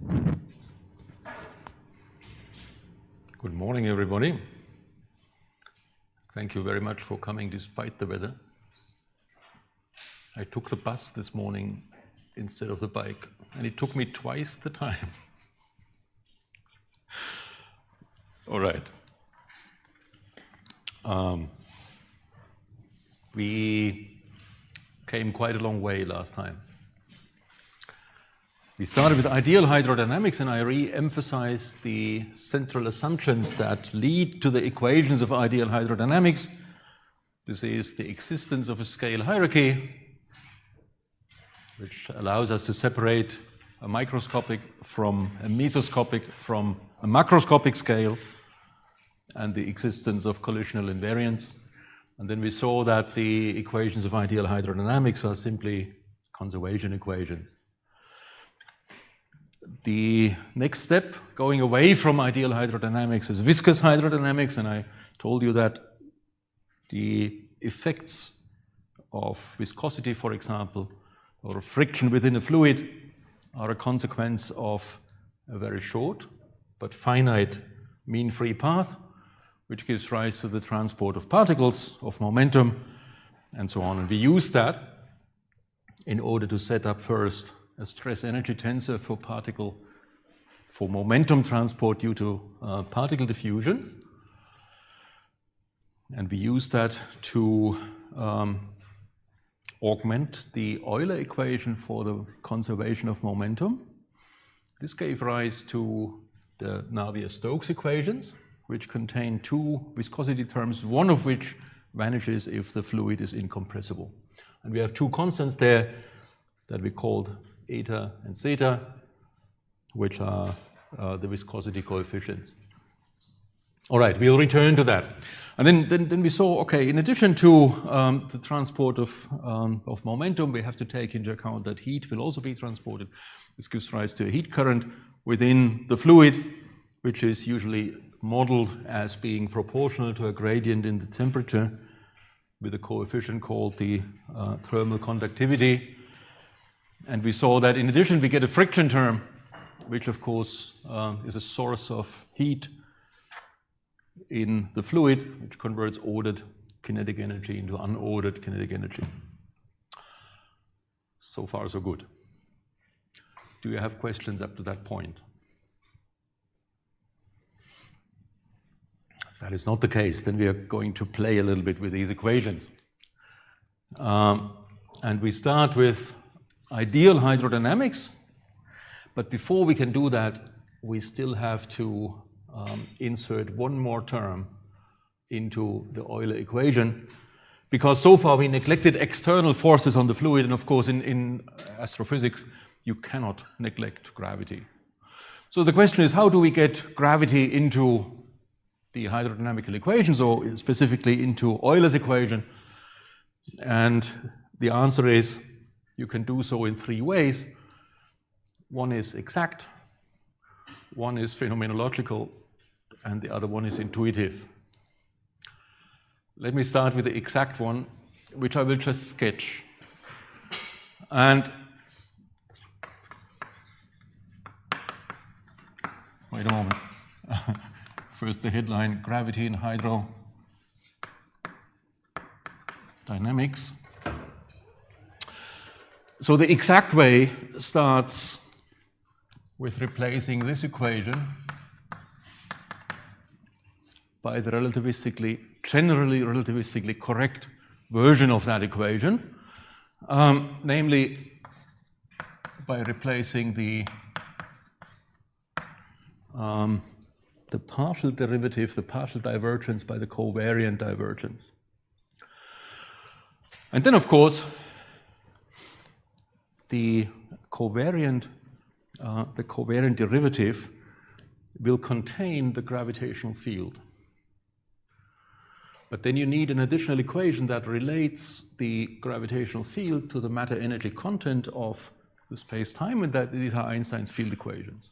Good morning, everybody. Thank you very much for coming despite the weather. I took the bus this morning instead of the bike, and it took me twice the time. All right. We came quite a long way last time. We started with ideal hydrodynamics, and I re-emphasized the central assumptions that lead to the equations of ideal hydrodynamics. This is the existence of a scale hierarchy, which allows us to separate a microscopic from a mesoscopic from a macroscopic scale, and the existence of collisional invariance. And then we saw that the equations of ideal hydrodynamics are simply conservation equations. The next step, going away from ideal hydrodynamics, is viscous hydrodynamics, and I told you that the effects of viscosity, for example, or friction within a fluid are a consequence of a very short but finite mean-free path, which gives rise to the transport of particles, of momentum, and so on. And we use that in order to set up first a stress-energy tensor for momentum transport due to particle diffusion. And we use that to augment the Euler equation for the conservation of momentum. This gave rise to the Navier-Stokes equations, which contain two viscosity terms, one of which vanishes if the fluid is incompressible. And we have two constants there that we called eta and zeta, which are the viscosity coefficients. All right, we'll return to that. And then we saw, okay, in addition to the transport of momentum, we have to take into account that heat will also be transported. This gives rise to a heat current within the fluid, which is usually modeled as being proportional to a gradient in the temperature with a coefficient called the thermal conductivity. And we saw that in addition we get a friction term, which of course is a source of heat in the fluid, which converts ordered kinetic energy into unordered kinetic energy. So far, so good. Do you have questions up to that point? If that is not the case, then we are going to play a little bit with these equations. And we start with ideal hydrodynamics, but before we can do that, we still have to insert one more term into the Euler equation, because so far we neglected external forces on the fluid, and of course in astrophysics you cannot neglect gravity. So the question is, how do we get gravity into the hydrodynamical equations, or specifically into Euler's equation? And the answer is, you can do so in three ways. One is exact, one is phenomenological, and the other one is intuitive. Let me start with the exact one, which I will just sketch. And wait a moment. First the headline, gravity in hydrodynamics. So the exact way starts with replacing this equation by the generally relativistically correct version of that equation, namely by replacing the partial derivative, the partial divergence, by the covariant divergence. And then, of course, the covariant derivative will contain the gravitational field. But then you need an additional equation that relates the gravitational field to the matter-energy content of the space-time, and that these are Einstein's field equations.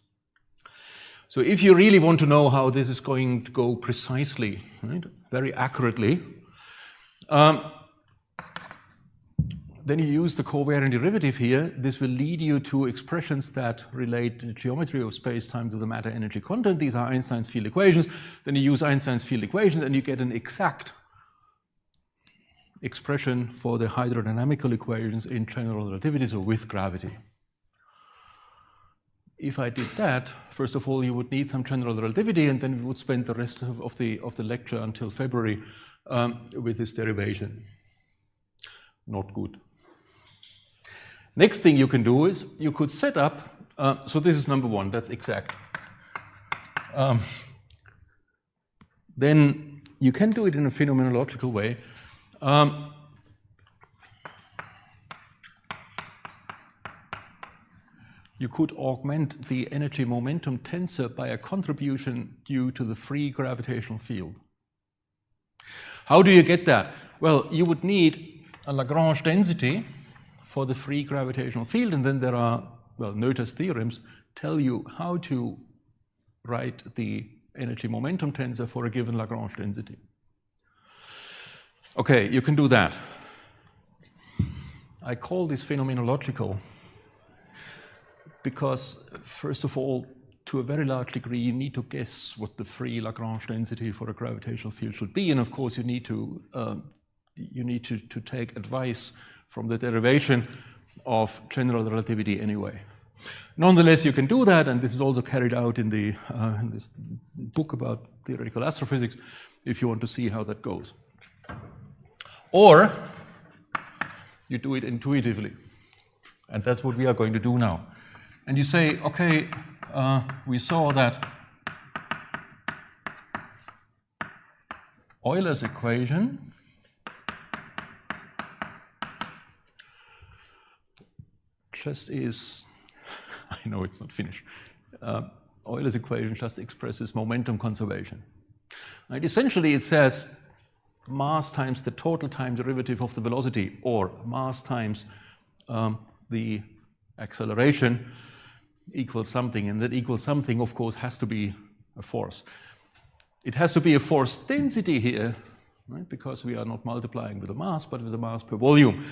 So if you really want to know how this is going to go precisely, right, very accurately, then you use the covariant derivative here. This will lead you to expressions that relate the geometry of space-time to the matter-energy content. These are Einstein's field equations. Then you use Einstein's field equations and you get an exact expression for the hydrodynamical equations in general relativity, so with gravity. If I did that, first of all, you would need some general relativity, and then we would spend the rest of the lecture until February with this derivation. Not good. Next thing you can do is you could set up, so this is number one, that's exact. Then you can do it in a phenomenological way. You could augment the energy momentum tensor by a contribution due to the free gravitational field. How do you get that? Well, you would need a Lagrange density for the free gravitational field, and then there are, well, Noether's theorems tell you how to write the energy momentum tensor for a given Lagrange density. Okay, you can do that. I call this phenomenological because, first of all, to a very large degree, you need to guess what the free Lagrange density for a gravitational field should be, and of course, you need to take advice from the derivation of general relativity anyway. Nonetheless, you can do that, and this is also carried out in this book about theoretical astrophysics, if you want to see how that goes. Or you do it intuitively, and that's what we are going to do now. And you say, okay, we saw that Euler's equation just is, I know it's not finished, Euler's equation just expresses momentum conservation. Right? Essentially it says mass times the total time derivative of the velocity, or mass times the acceleration equals something, and that equals something, of course, has to be a force. It has to be a force density here, right? Because we are not multiplying with the mass, but with the mass per volume.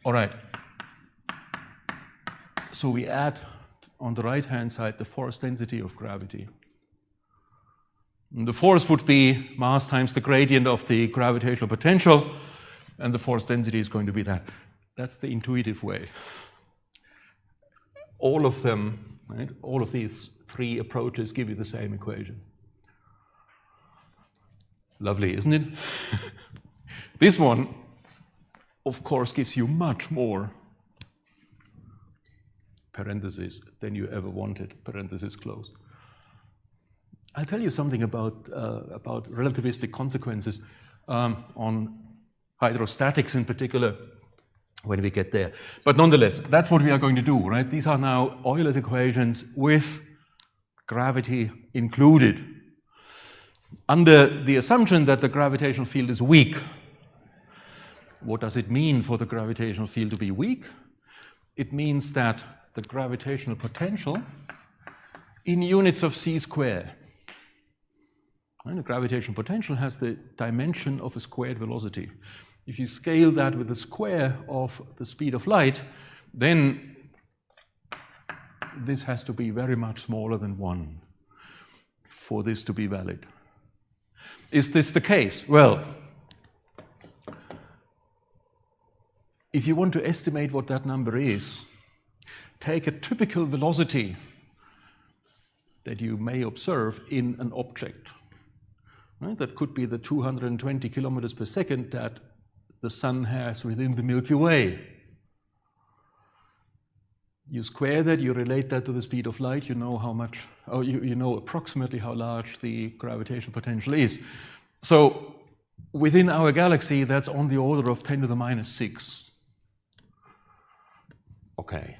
All right. So we add on the right-hand side the force density of gravity. And the force would be mass times the gradient of the gravitational potential, and the force density is going to be that. That's the intuitive way. All of them, right, all of these three approaches give you the same equation. Lovely, isn't it? This one, of course, gives you much more parentheses than you ever wanted, parentheses closed. I'll tell you something about relativistic consequences on hydrostatics in particular when we get there. But nonetheless, that's what we are going to do, right? These are now Euler's equations with gravity included, under the assumption that the gravitational field is weak. What does it mean for the gravitational field to be weak? It means that the gravitational potential in units of c squared. And the gravitational potential has the dimension of a squared velocity. If you scale that with the square of the speed of light, then this has to be very much smaller than 1 for this to be valid. Is this the case? Well, if you want to estimate what that number is, take a typical velocity that you may observe in an object. Right? That could be the 220 kilometers per second that the sun has within the Milky Way. You square that, you relate that to the speed of light, you know how much, or you know approximately how large the gravitational potential is. So within our galaxy, that's on the order of 10 to the minus 6. Okay.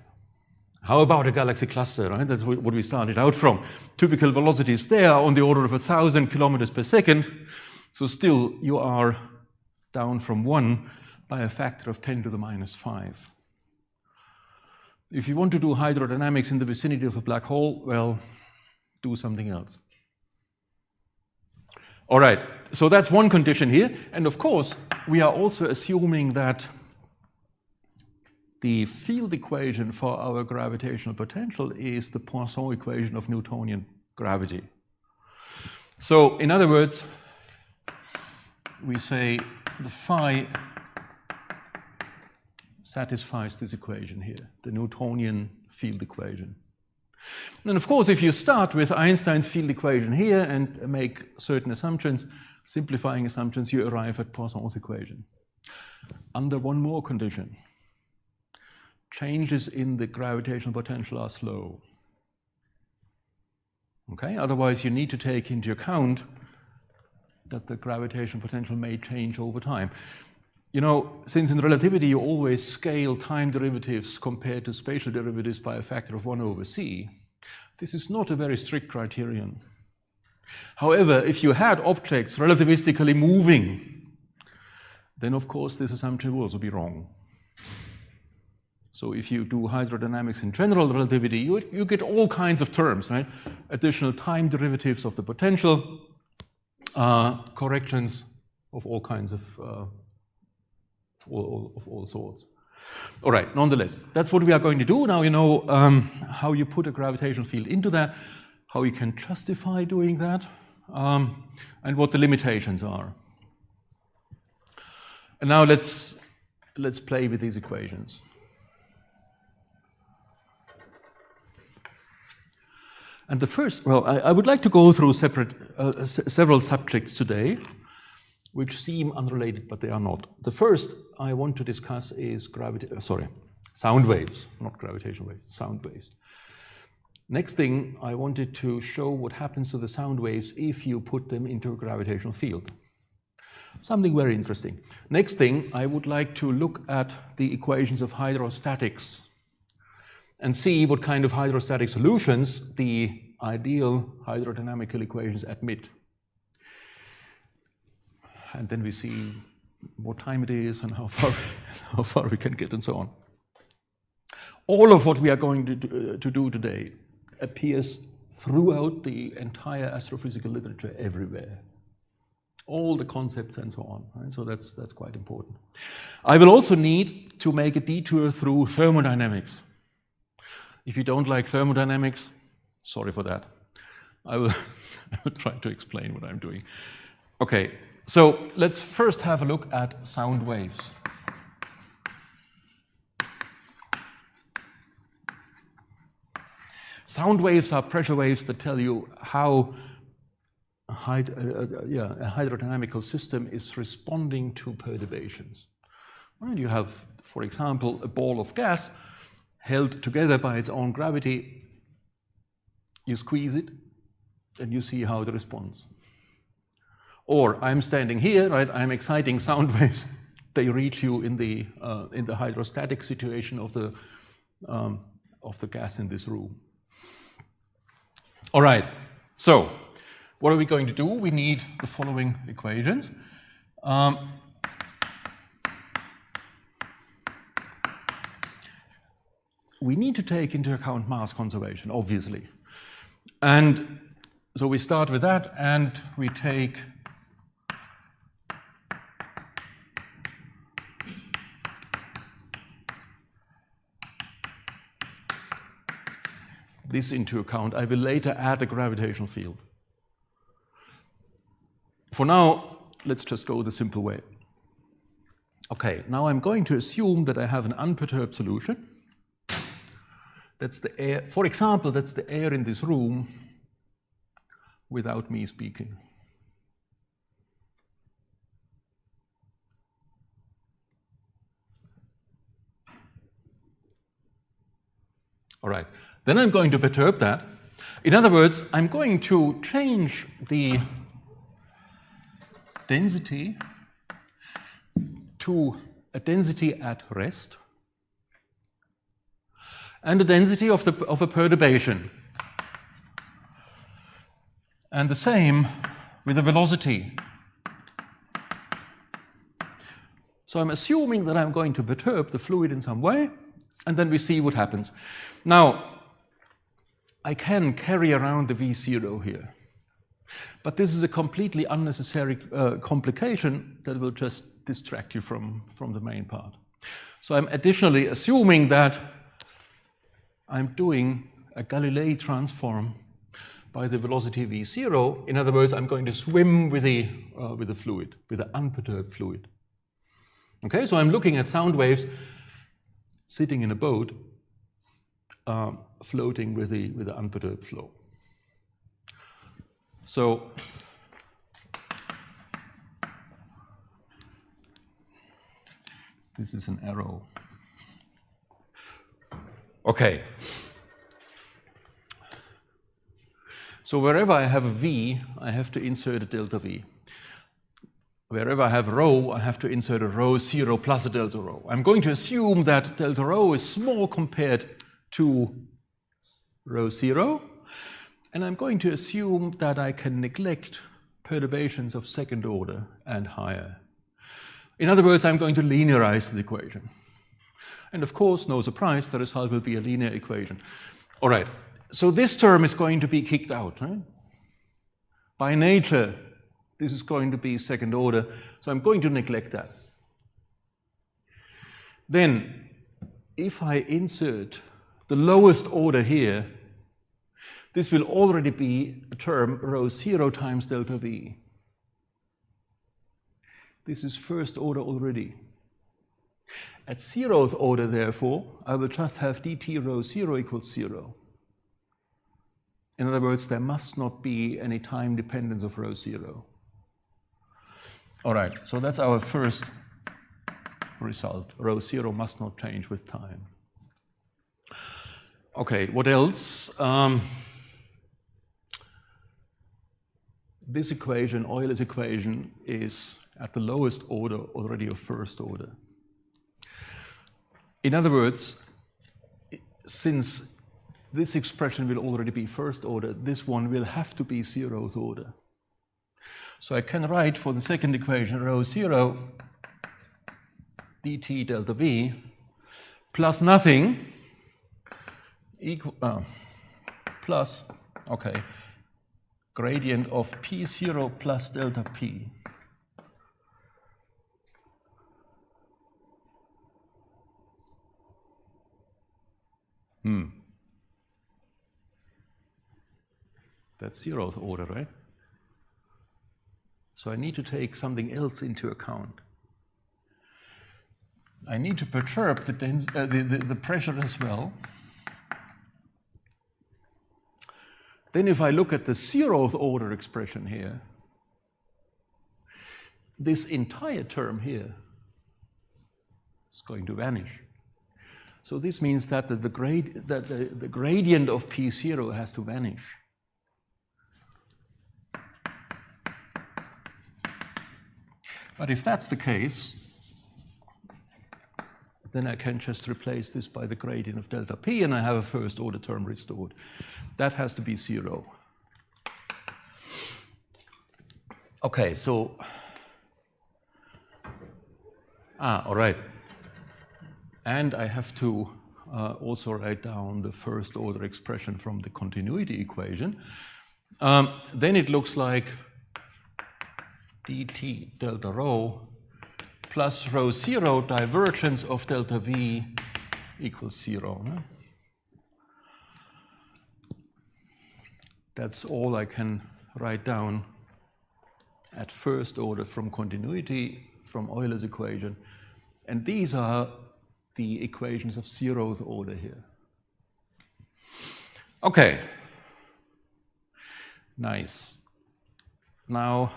How about a galaxy cluster, right? That's what we started out from. Typical velocities there are on the order of 1,000 kilometers per second. So still, you are down from 1 by a factor of 10 to the minus 5. If you want to do hydrodynamics in the vicinity of a black hole, well, do something else. All right, so that's one condition here. And of course, we are also assuming that the field equation for our gravitational potential is the Poisson equation of Newtonian gravity. So, in other words, we say the phi satisfies this equation here, the Newtonian field equation. And of course, if you start with Einstein's field equation here and make certain assumptions, simplifying assumptions, you arrive at Poisson's equation. Under one more condition. Changes in the gravitational potential are slow. Okay? Otherwise, you need to take into account that the gravitational potential may change over time. You know, since in relativity you always scale time derivatives compared to spatial derivatives by a factor of 1/c, this is not a very strict criterion. However, if you had objects relativistically moving, then of course this assumption will also be wrong. So if you do hydrodynamics in general relativity, you get all kinds of terms, right? Additional time derivatives of the potential, corrections of all kinds of all sorts. All right, nonetheless, that's what we are going to do. Now you know how you put a gravitational field into that, how you can justify doing that, and what the limitations are. And now let's play with these equations. And the first, well, I would like to go through several subjects today, which seem unrelated, but they are not. The first I want to discuss is sound waves, not gravitational waves, sound waves. Next thing, I wanted to show what happens to the sound waves if you put them into a gravitational field. Something very interesting. Next thing, I would like to look at the equations of hydrostatics and see what kind of hydrostatic solutions the ideal hydrodynamical equations admit. And then we see what time it is and how far we can get and so on. All of what we are going to do today appears throughout the entire astrophysical literature everywhere. All the concepts and so on, right? So that's quite important. I will also need to make a detour through thermodynamics. If you don't like thermodynamics, sorry for that. I will try to explain what I'm doing. Okay, so let's first have a look at sound waves. Sound waves are pressure waves that tell you how a hydrodynamical system is responding to perturbations. Well, you have, for example, a ball of gas held together by its own gravity. You squeeze it, and you see how it responds. Or I'm standing here, right? I'm exciting sound waves. They reach you in the hydrostatic situation of the gas in this room. All right. So, what are we going to do? We need the following equations. We need to take into account mass conservation, obviously. And so we start with that, and we take this into account. I will later add a gravitational field. For now, let's just go the simple way. Okay, now I'm going to assume that I have an unperturbed solution. That's the air, for example, that's the air in this room without me speaking. All right, then I'm going to perturb that. In other words, I'm going to change the density to a density at rest and the density of a perturbation. And the same with the velocity. So I'm assuming that I'm going to perturb the fluid in some way, and then we see what happens. Now, I can carry around the V0 here, but this is a completely unnecessary complication that will just distract you from the main part. So I'm additionally assuming that I'm doing a Galilei transform by the velocity v0. In other words, I'm going to swim with the fluid, with the unperturbed fluid. Okay, so I'm looking at sound waves sitting in a boat, floating with the unperturbed flow. So this is an arrow. Okay. So wherever I have a v, I have to insert a delta v. Wherever I have rho, I have to insert a rho 0 plus a delta rho. I'm going to assume that delta rho is small compared to rho 0, and I'm going to assume that I can neglect perturbations of second order and higher. In other words, I'm going to linearize the equation. And of course, no surprise, the result will be a linear equation. All right, so this term is going to be kicked out, right? By nature, this is going to be second order, so I'm going to neglect that. Then, if I insert the lowest order here, this will already be a term rho 0 times delta v. This is first order already. At 0th order, therefore, I will just have dt rho 0 equals 0. In other words, there must not be any time dependence of rho 0. All right, so that's our first result. Rho 0 must not change with time. Okay, what else? This equation, Euler's equation, is at the lowest order already of first order. In other words, since this expression will already be first order, this one will have to be 0th order. So I can write for the second equation rho 0 dt delta v plus nothing equal plus, okay, gradient of p0 plus delta p. That's 0th order, right? So I need to take something else into account. I need to perturb the pressure as well. Then if I look at the 0th order expression here, this entire term here is going to vanish. So this means that the gradient of P0 has to vanish. But if that's the case, then I can just replace this by the gradient of delta P and I have a first order term restored. That has to be 0. Okay, so, all right. And I have to also write down the first order expression from the continuity equation. Then it looks like dt delta rho plus rho 0 divergence of delta v equals 0. No? That's all I can write down at first order from continuity from Euler's equation. And these are the equations of 0th order here. Okay. Nice. Now,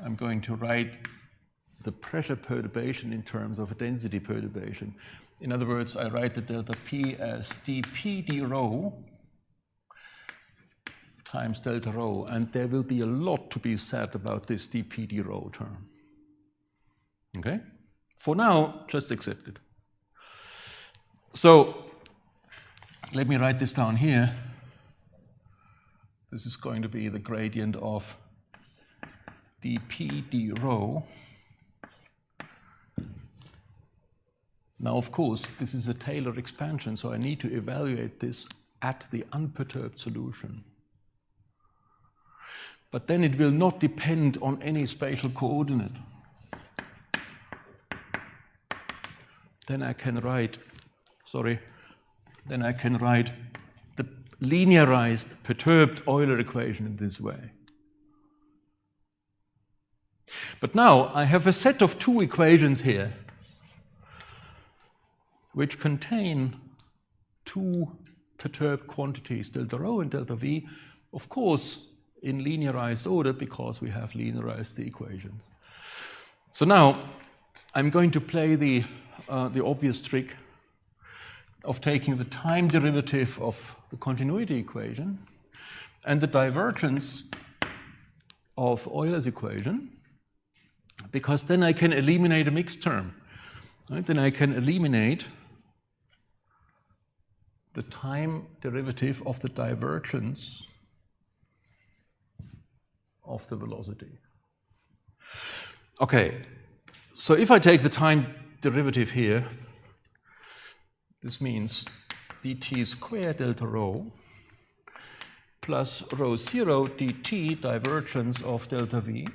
I'm going to write the pressure perturbation in terms of a density perturbation. In other words, I write the delta P as dP d rho times delta rho, and there will be a lot to be said about this dP d rho term. Okay? For now, just accept it. So, let me write this down here. This is going to be the gradient of dP d rho. Now, of course, this is a Taylor expansion, so I need to evaluate this at the unperturbed solution. but then it will not depend on any spatial coordinate. Then I can write the linearized perturbed Euler equation in this way. But now I have a set of two equations here which contain two perturbed quantities, delta rho and delta v, of course in linearized order because we have linearized the equations. So now I'm going to play the obvious trick of taking the time derivative of the continuity equation and the divergence of Euler's equation, because then I can eliminate a mixed term. Right? Then I can eliminate the time derivative of the divergence of the velocity. Okay, so if I take the time derivative here, this means dt squared delta rho plus rho 0 dt divergence of delta v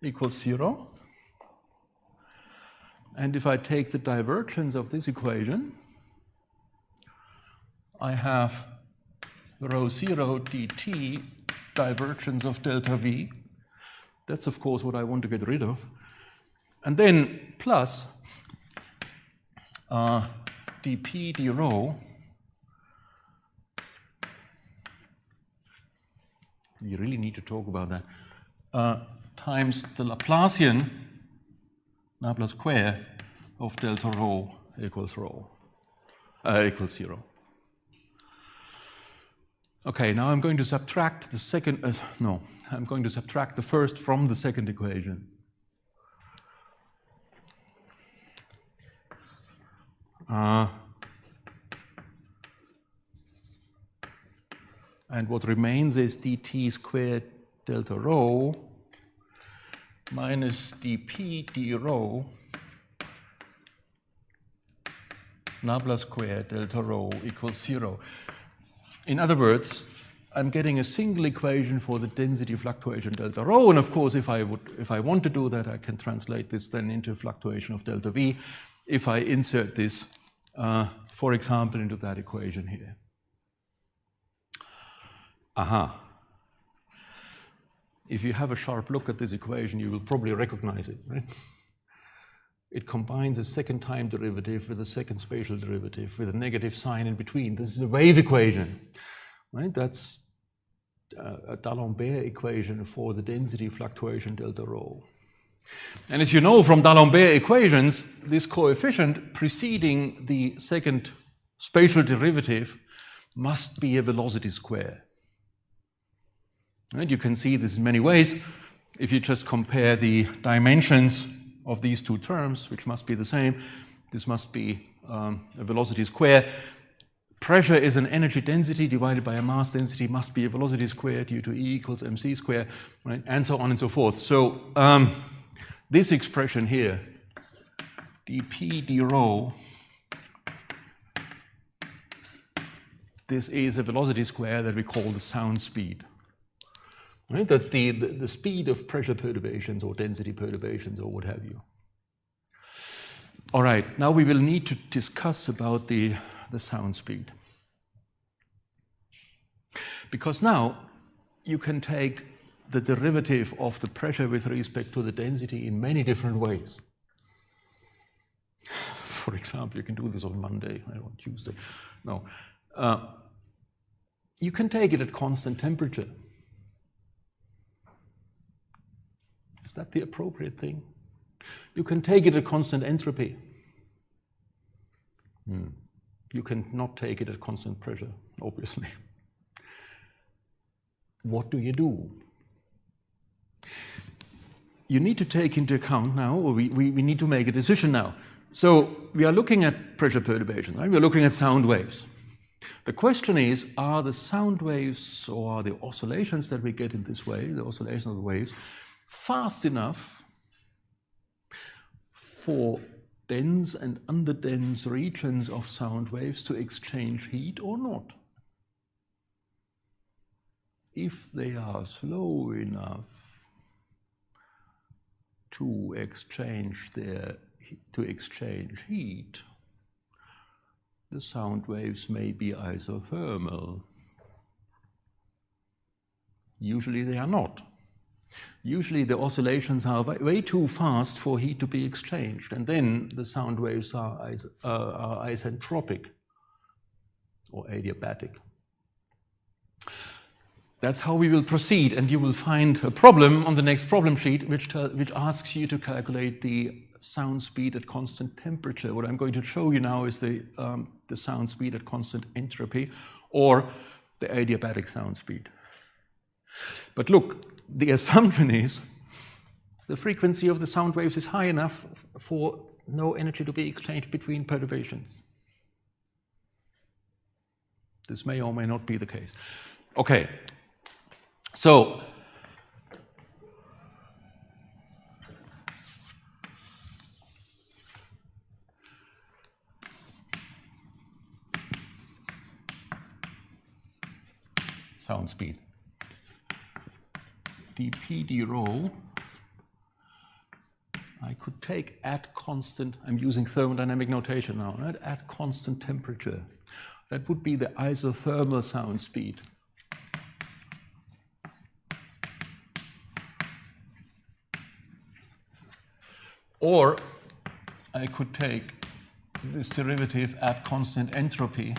equals 0. And if I take the divergence of this equation, I have rho 0 dt divergence of delta v. That's of course what I want to get rid of. And then plus dp d rho, we really need to talk about that, times the Laplacian square of delta rho equals 0. Okay, now I'm going to subtract the second, I'm going to subtract the first from the second equation. And what remains is dt squared delta rho minus dp d rho nabla squared delta rho equals 0. In other words, I'm getting a single equation for the density fluctuation delta rho, and of course if I want to do that, I can translate this then into fluctuation of delta v if I insert this, for example, into that equation here. Aha. If you have a sharp look at this equation, you will probably recognize it, right? It combines a second time derivative with a second spatial derivative with a negative sign in between. This is a wave equation, right? That's a D'Alembert equation for the density fluctuation delta rho. And as you know from D'Alembert equations, this coefficient preceding the second spatial derivative must be a velocity square. Right? You can see this in many ways. If you just compare the dimensions of these two terms, which must be the same, this must be a velocity square. Pressure is an energy density divided by a mass density, must be a velocity square due to E equals mc square, right? And so on and so forth. So this expression here, dp d rho, this is a velocity square that we call the sound speed. Right? That's the speed of pressure perturbations or density perturbations or what have you. All right, now we will need to discuss about the sound speed. Because now you can take the derivative of the pressure with respect to the density in many different ways. For example, you can do this on Monday, on Tuesday. No. You can take it at constant temperature. Is that the appropriate thing? You can take it at constant entropy. You can not take it at constant pressure, obviously. What do? You need to take into account now, or we need to make a decision now. So we are looking at pressure perturbation, right? We're looking at sound waves. The question is, are the sound waves or are the oscillations that we get in this way, the oscillation of the waves, fast enough for dense and underdense regions of sound waves to exchange heat or not? if they are slow enough to exchange heat, the sound waves may be isothermal. Usually they are not. Usually the oscillations are way too fast for heat to be exchanged, and then the sound waves are isentropic or adiabatic. That's how we will proceed, and you will find a problem on the next problem sheet which asks you to calculate the sound speed at constant temperature. What I'm going to show you now is the sound speed at constant entropy, or the adiabatic sound speed. But look, the assumption is the frequency of the sound waves is high enough for no energy to be exchanged between perturbations. This may or may not be the case. Okay, so sound speed. dp d rho, I could take at constant, I'm using thermodynamic notation now, right? At constant temperature. That would be the isothermal sound speed. Or I could take this derivative at constant entropy,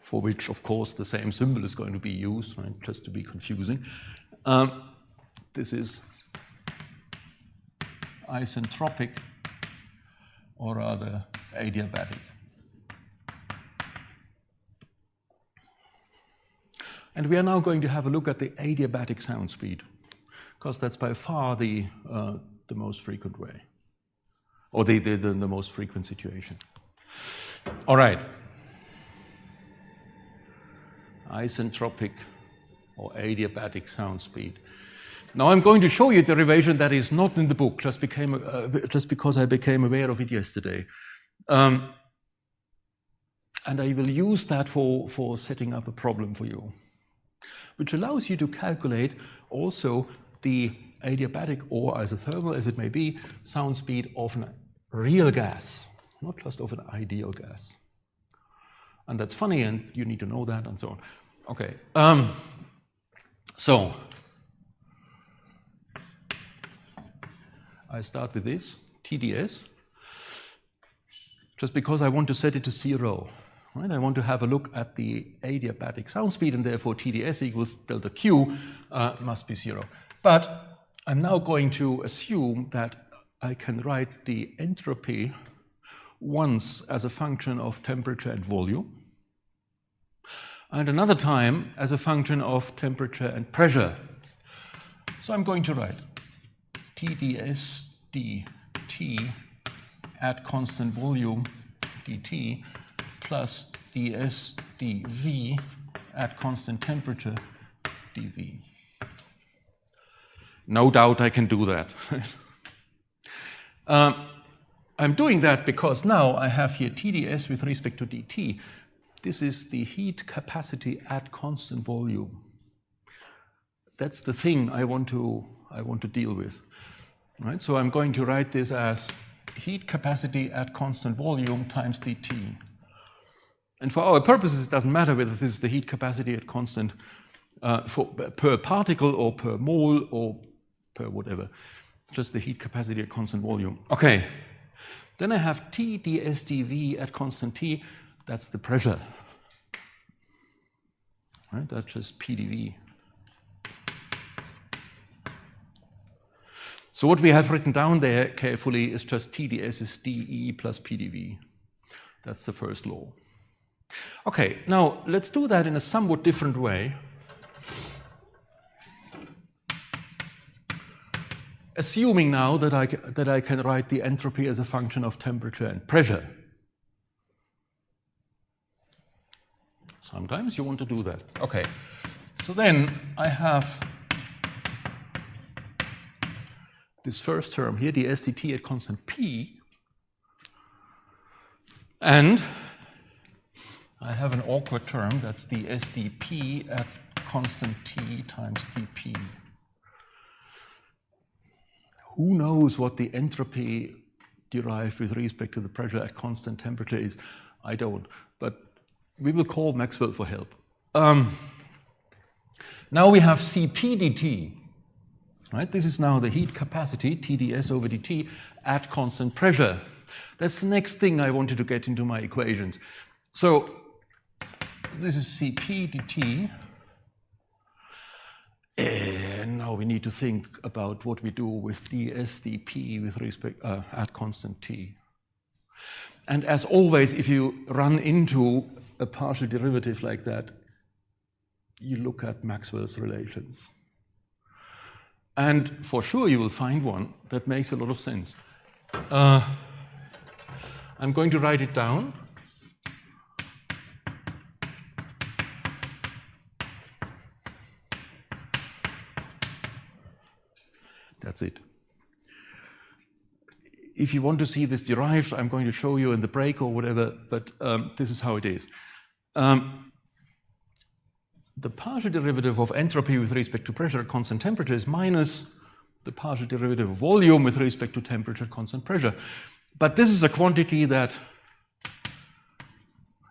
for which, of course, the same symbol is going to be used, right, just to be confusing. This is isentropic, or rather adiabatic. And we are now going to have a look at the adiabatic sound speed, because that's by far the most frequent way, or the most frequent situation. All right. Isentropic or adiabatic sound speed. Now I'm going to show you a derivation that is not in the book, just because I became aware of it yesterday. And I will use that for setting up a problem for you, which allows you to calculate also the adiabatic or isothermal, as it may be, sound speed of a real gas, not just of an ideal gas. And that's funny, and you need to know that, and so on. Okay, so I start with this, TDS, just because I want to set it to 0. Right? I want to have a look at the adiabatic sound speed, and therefore TDS equals delta Q must be 0. But I'm now going to assume that I can write the entropy once as a function of temperature and volume, and another time as a function of temperature and pressure. So I'm going to write TDS dt at constant volume dt plus ds dv at constant temperature dv. No doubt I can do that. I'm doing that because now I have here TDS with respect to dt. This is the heat capacity at constant volume. That's the thing I want to deal with. Right? So I'm going to write this as heat capacity at constant volume times dt. And for our purposes, it doesn't matter whether this is the heat capacity at constant per particle or per mole or per whatever. Just the heat capacity at constant volume. Okay. Then I have T ds dv at constant T. That's the pressure. Right? That's just PdV. So what we have written down there carefully is just TdS is dE plus PdV. That's the first law. Okay, now let's do that in a somewhat different way. Assuming now that I can write the entropy as a function of temperature and pressure. Sometimes you want to do that. Okay, so then I have this first term here, the SDT at constant P, and I have an awkward term, that's the SDP at constant T times dP. Who knows what the entropy derived with respect to the pressure at constant temperature is? I don't, but we will call Maxwell for help. Now we have Cp dt, right? This is now the heat capacity, TdS over dt, at constant pressure. That's the next thing I wanted to get into my equations. So this is Cp dt. And now we need to think about what we do with ds dp with respect at constant t. And as always, if you run into a partial derivative like that, you look at Maxwell's relations. And for sure you will find one that makes a lot of sense. I'm going to write it down. That's it. If you want to see this derived, I'm going to show you in the break or whatever, but this is how it is. The partial derivative of entropy with respect to pressure at constant temperature is minus the partial derivative of volume with respect to temperature at constant pressure. But this is a quantity that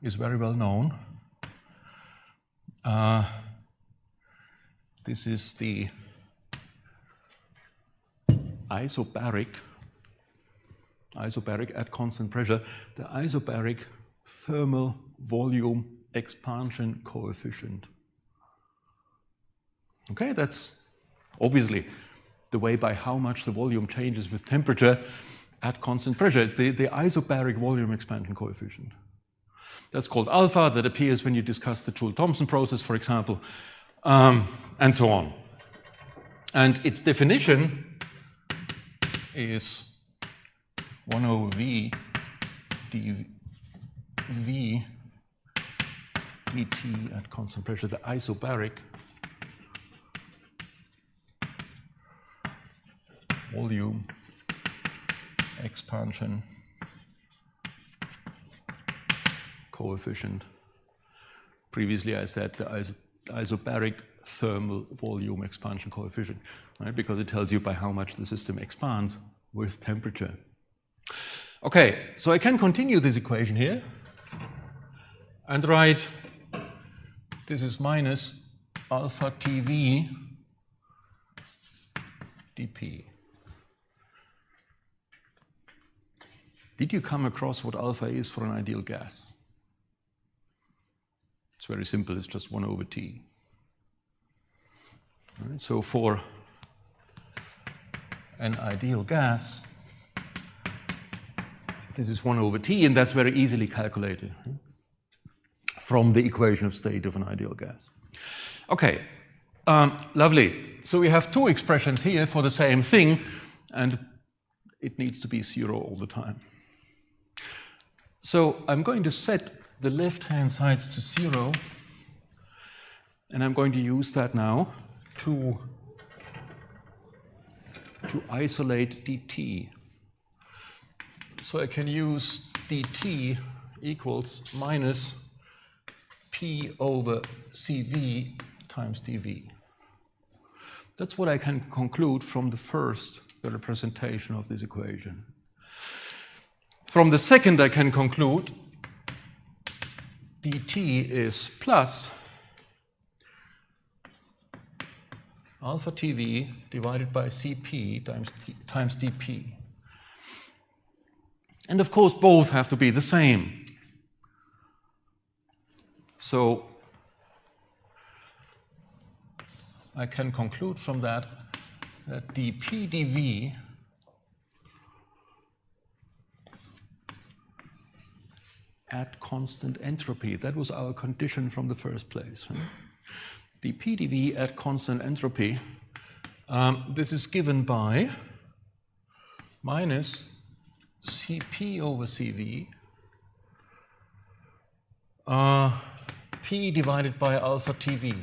is very well known. This is the isobaric at constant pressure, the isobaric thermal volume expansion coefficient. Okay, that's obviously the way by how much the volume changes with temperature at constant pressure. It's the isobaric volume expansion coefficient. That's called alpha. That appears when you discuss the Joule-Thomson process, for example, and so on. And its definition is 1 over V dV dt at constant pressure, the isobaric volume expansion coefficient. Previously I said the isobaric thermal volume expansion coefficient, right? Because it tells you by how much the system expands with temperature. Okay, so I can continue this equation here and write this is minus alpha TV dP. Did you come across what alpha is for an ideal gas? It's very simple, it's just 1 over T. All right, so for an ideal gas, this is 1 over T, and that's very easily calculated from the equation of state of an ideal gas. Okay, lovely. So we have two expressions here for the same thing, and it needs to be 0 all the time. So I'm going to set the left-hand sides to 0, and I'm going to use that now to isolate dt. So I can use dt equals minus p over cv times dv. That's what I can conclude from the first representation of this equation. From the second, I can conclude dt is plus alpha tv divided by cp times dp. And of course, both have to be the same. So I can conclude from that that dp dv at constant entropy, that was our condition from the first place. Right? dp dv at constant entropy, this is given by minus Cp over Cv, P divided by alpha Tv.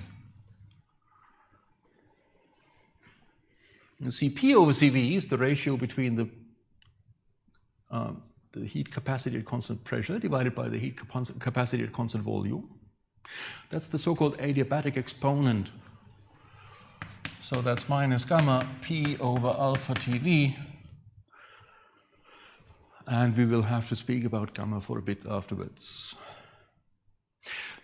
And Cp over Cv is the ratio between the heat capacity at constant pressure divided by the heat capacity at constant volume. That's the so-called adiabatic exponent. So that's minus gamma p over alpha TV. And we will have to speak about gamma for a bit afterwards.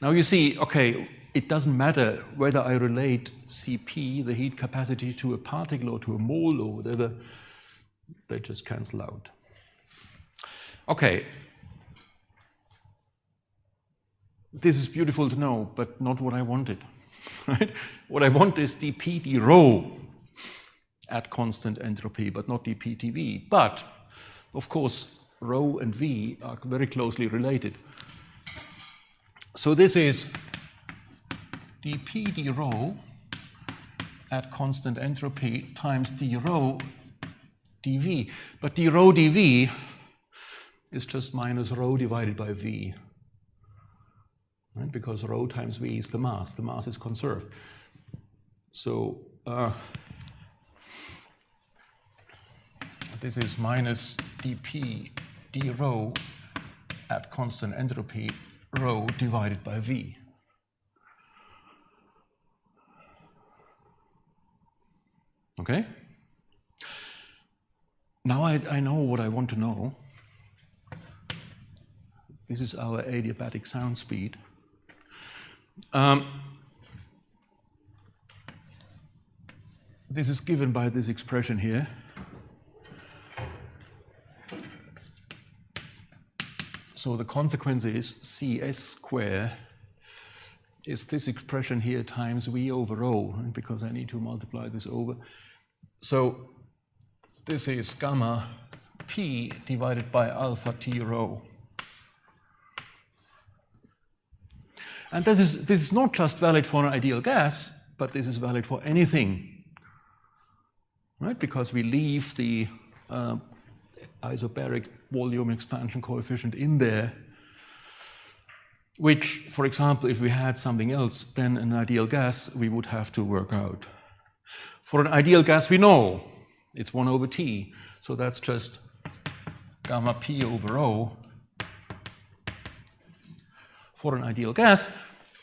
Now you see, okay, it doesn't matter whether I relate Cp, the heat capacity, to a particle or to a mole or whatever, they just cancel out. Okay. This is beautiful to know, but not what I wanted. Right? What I want is dP d rho at constant entropy, but not dP dV. But, of course, rho and V are very closely related. So this is dP d rho at constant entropy times d rho dV. But d rho dV is just minus rho divided by V. Right? Because rho times V is the mass. The mass is conserved. So this is minus dP d rho at constant entropy, rho divided by V. Okay? Now I know what I want to know. This is our adiabatic sound speed. This is given by this expression here. So the consequence is Cs square is this expression here times V over rho, right? Because I need to multiply this over. So this is gamma p divided by alpha t rho. And this is not just valid for an ideal gas, but this is valid for anything, right? Because we leave the isobaric volume expansion coefficient in there, which, for example, if we had something else than an ideal gas, we would have to work out. For an ideal gas, we know it's 1 over T, so that's just gamma P over rho for an ideal gas.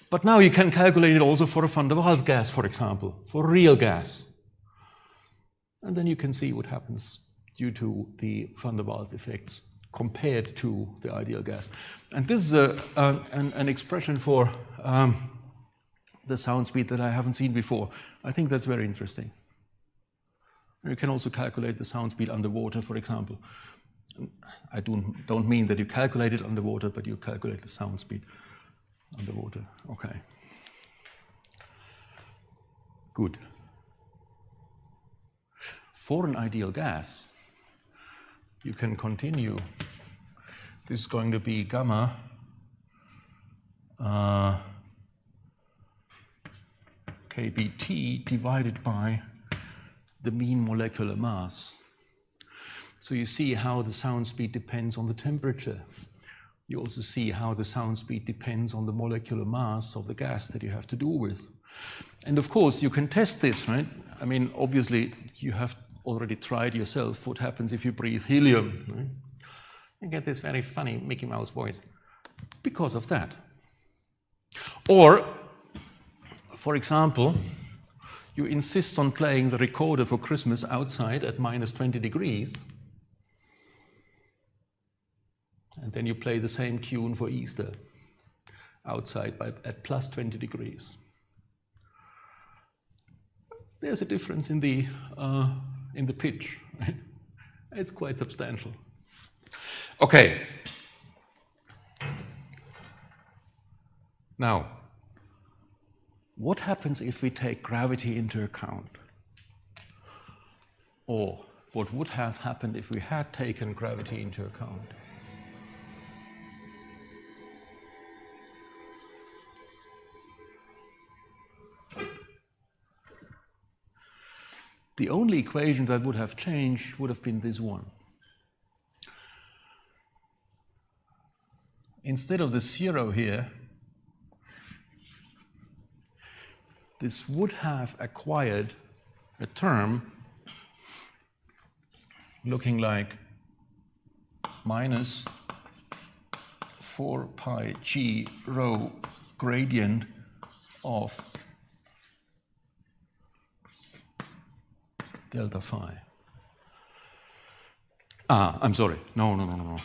But now you can calculate it also for a van der Waals gas, for example, for a real gas. And then you can see what happens due to the van der Waals effects compared to the ideal gas. And this is an expression for the sound speed that I haven't seen before. I think that's very interesting. You can also calculate the sound speed underwater, for example. I don't mean that you calculate it underwater, but you calculate the sound speed underwater. Okay. Good. For an ideal gas, you can continue. This is going to be gamma kBt divided by the mean molecular mass. So you see how the sound speed depends on the temperature. You also see how the sound speed depends on the molecular mass of the gas that you have to do with. And of course, you can test this, right? I mean, obviously, you have already tried yourself what happens if you breathe helium, right? You get this very funny Mickey Mouse voice because of that. Or, for example, you insist on playing the recorder for Christmas outside at minus 20 degrees, and then you play the same tune for Easter outside at plus 20 degrees. There's a difference in the pitch, right? It's quite substantial. Okay. Now, what happens if we take gravity into account? Or what would have happened if we had taken gravity into account? The only equation that would have changed would have been this one. Instead of the 0 here, this would have acquired a term looking like minus 4 pi g rho gradient of delta phi. I'm sorry. No.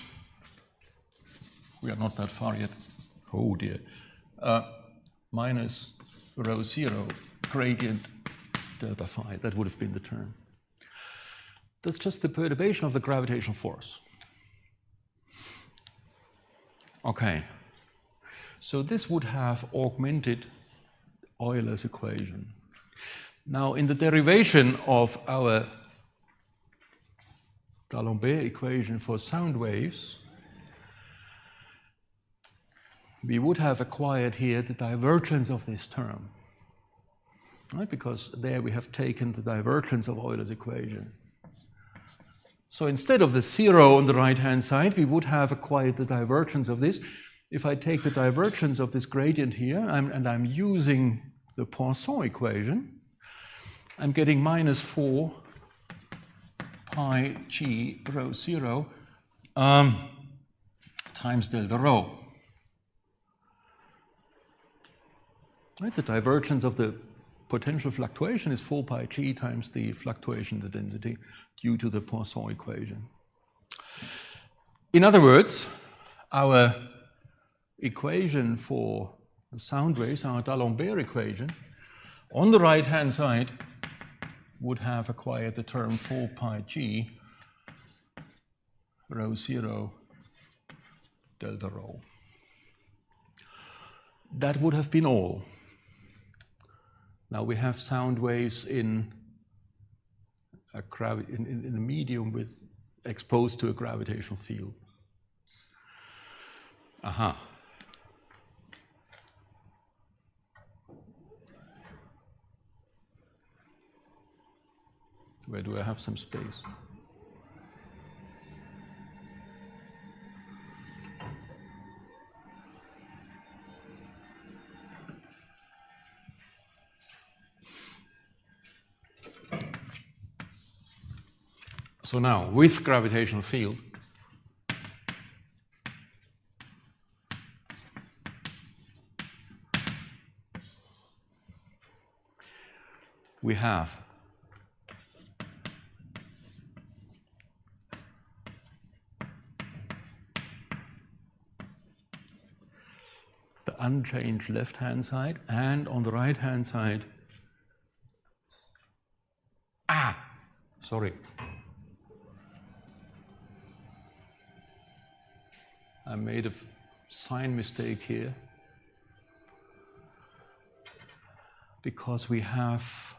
We are not that far yet. Oh dear. Minus rho 0 gradient delta phi. That would have been the term. That's just the perturbation of the gravitational force. Okay. So this would have augmented Euler's equation. Now, in the derivation of our D'Alembert equation for sound waves, we would have acquired here the divergence of this term, right? Because there we have taken the divergence of Euler's equation. So instead of the 0 on the right-hand side, we would have acquired the divergence of this. If I take the divergence of this gradient here, and I'm using the Poisson equation, I'm getting minus 4 pi g rho 0 times delta rho. Right, the divergence of the potential fluctuation is 4 pi g times the fluctuation in the density due to the Poisson equation. In other words, our equation for the sound waves, our D'Alembert equation, on the right-hand side would have acquired the term 4 pi g rho 0 delta rho. That would have been all. Now we have sound waves in a medium with exposed to a gravitational field. Aha. Where do I have some space? So now, with gravitational field, we have the unchanged left-hand side, and on the right-hand side, sorry. I made a sign mistake here because we have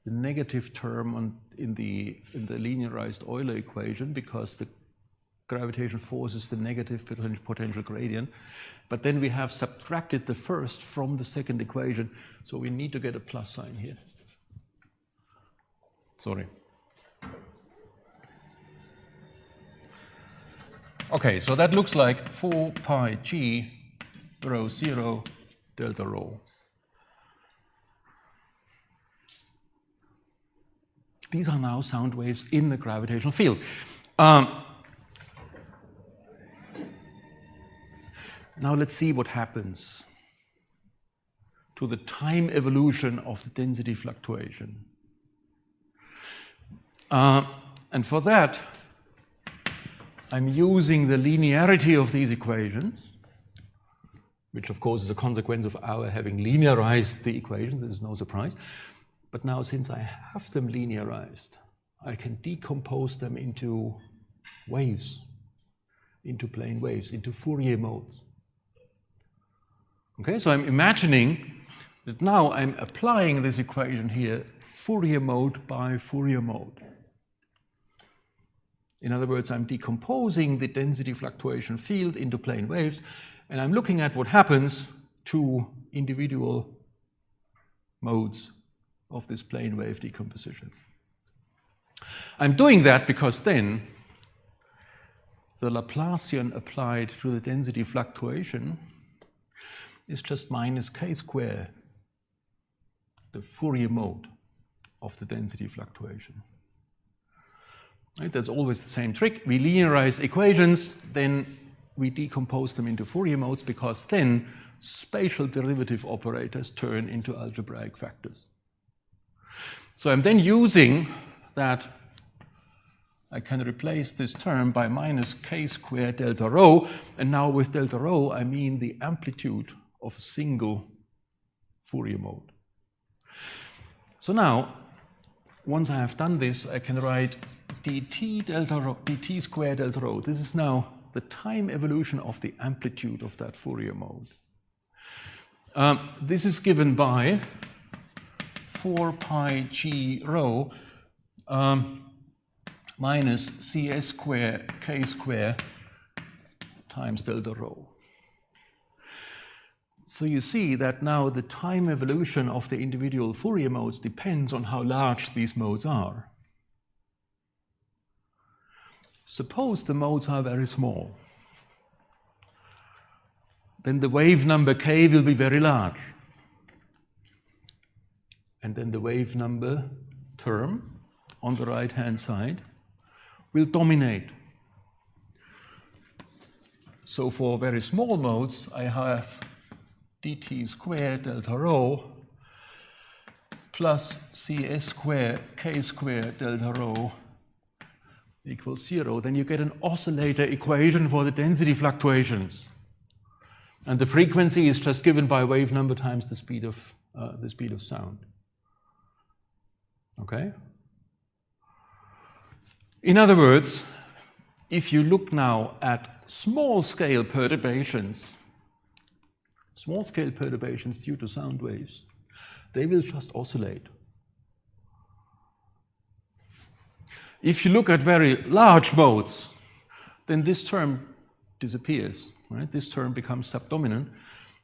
the negative term in the linearized Euler equation, because the gravitational force is the negative potential gradient, but then we have subtracted the first from the second equation, so we need to get a plus sign here. Sorry. Okay, so that looks like 4 pi g rho 0 delta rho. These are now sound waves in the gravitational field. Now let's see what happens to the time evolution of the density fluctuation. And for that, I'm using the linearity of these equations, which of course is a consequence of our having linearized the equations. This is no surprise. But now, since I have them linearized, I can decompose them into waves, into plane waves, into Fourier modes. Okay, so I'm imagining that now I'm applying this equation here, Fourier mode by Fourier mode. In other words, I'm decomposing the density fluctuation field into plane waves, and I'm looking at what happens to individual modes of this plane wave decomposition. I'm doing that because then the Laplacian applied to the density fluctuation is just minus k squared, the Fourier mode of the density fluctuation. Right? That's always the same trick. We linearize equations, then we decompose them into Fourier modes because then spatial derivative operators turn into algebraic factors. So I'm then using that. I can replace this term by minus k squared delta rho, and now with delta rho I mean the amplitude of a single Fourier mode. So now, once I have done this, I can write dt delta rho, dt squared delta rho. This is now the time evolution of the amplitude of that Fourier mode. This is given by 4 pi g rho minus cs square k square times delta rho. So you see that now the time evolution of the individual Fourier modes depends on how large these modes are. Suppose the modes are very small. Then the wave number k will be very large. And then the wave number term on the right-hand side will dominate. So for very small modes, I have dt squared delta rho plus cs squared k squared delta rho equals 0. Then you get an oscillator equation for the density fluctuations. And the frequency is just given by wave number times the speed of sound. Okay? In other words, if you look now at small-scale perturbations due to sound waves, they will just oscillate. If you look at very large modes, then this term disappears, right? This term becomes subdominant,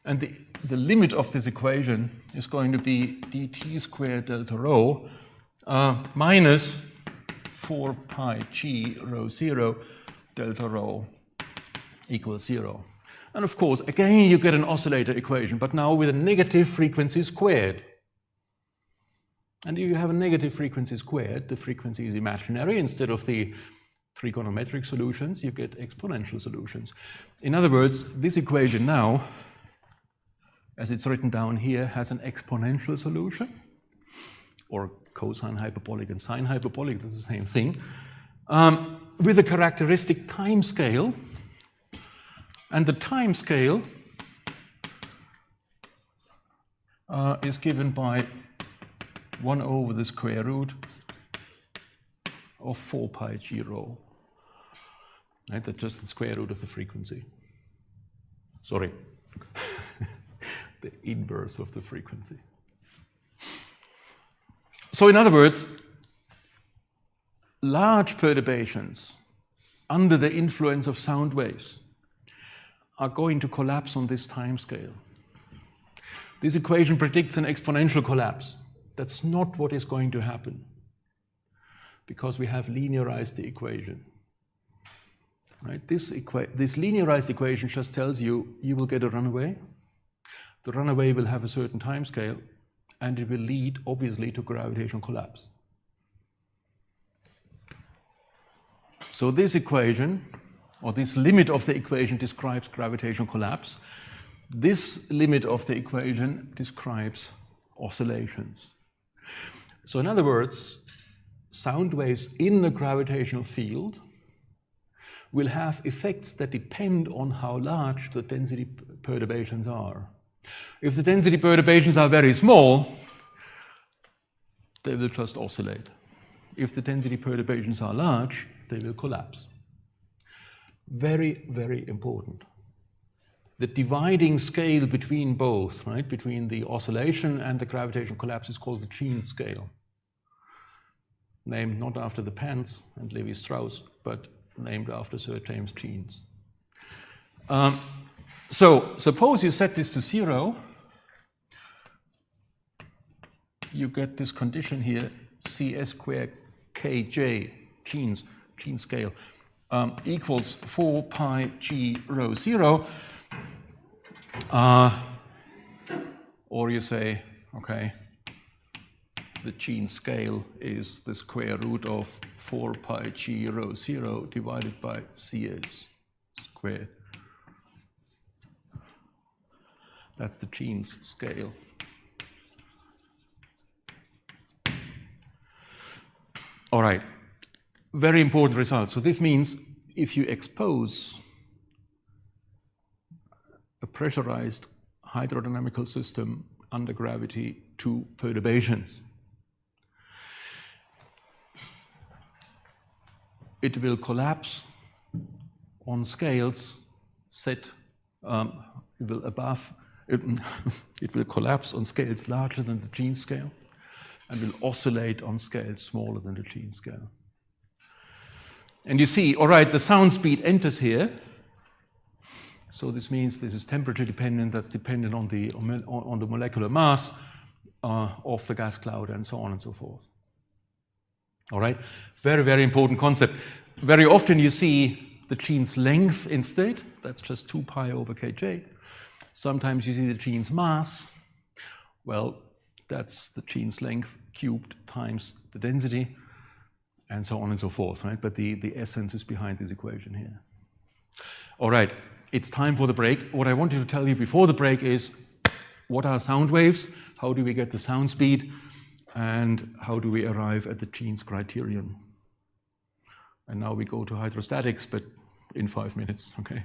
and the limit of this equation is going to be dt squared delta rho minus 4 pi g rho 0 delta rho equals 0. And of course, again, you get an oscillator equation, but now with a negative frequency squared. And if you have a negative frequency squared, the frequency is imaginary. Instead of the trigonometric solutions, you get exponential solutions. In other words, this equation now, as it's written down here, has an exponential solution, or cosine hyperbolic and sine hyperbolic, that's the same thing, with a characteristic time scale. And the time scale is given by 1 over the square root of 4 pi g rho. Right? That's just the square root of the frequency. Sorry, the inverse of the frequency. So in other words, large perturbations under the influence of sound waves are going to collapse on this time scale. This equation predicts an exponential collapse. That's not what is going to happen, because we have linearized the equation. Right? This linearized equation just tells you will get a runaway. The runaway will have a certain time scale, and it will lead, obviously, to gravitational collapse. So this equation, or this limit of the equation, describes gravitational collapse. This limit of the equation describes oscillations. So in other words, sound waves in the gravitational field will have effects that depend on how large the density perturbations are. If the density perturbations are very small, they will just oscillate. If the density perturbations are large, they will collapse. Very, very important. The dividing scale between both, right, between the oscillation and the gravitational collapse, is called the Jeans scale. Named not after the pants and Levi Strauss, but named after Sir James Jeans. So suppose you set this to 0, you get this condition here, cs squared kj, Jeans scale, equals 4 pi g rho 0. Or you say, okay, the Jeans scale is the square root of 4 pi g rho 0 divided by cs squared That's the genes scale. All right, very important result. So this means if you expose a pressurized hydrodynamical system under gravity to perturbations, it will collapse on scales set, it will collapse on scales larger than the gene scale and will oscillate on scales smaller than the gene scale. And you see, all right, the sound speed enters here. So this means this is temperature dependent, that's dependent on the molecular mass of the gas cloud and so on and so forth. All right, very, very important concept. Very often you see the gene's length instead, that's just 2 pi over kj. Sometimes you see the gene's mass. Well, that's the gene's length cubed times the density, and so on and so forth, right? But the essence is behind this equation here. All right, it's time for the break. What I wanted to tell you before the break is, what are sound waves? How do we get the sound speed? And how do we arrive at the gene's criterion? And now we go to hydrostatics, but in 5 minutes, okay?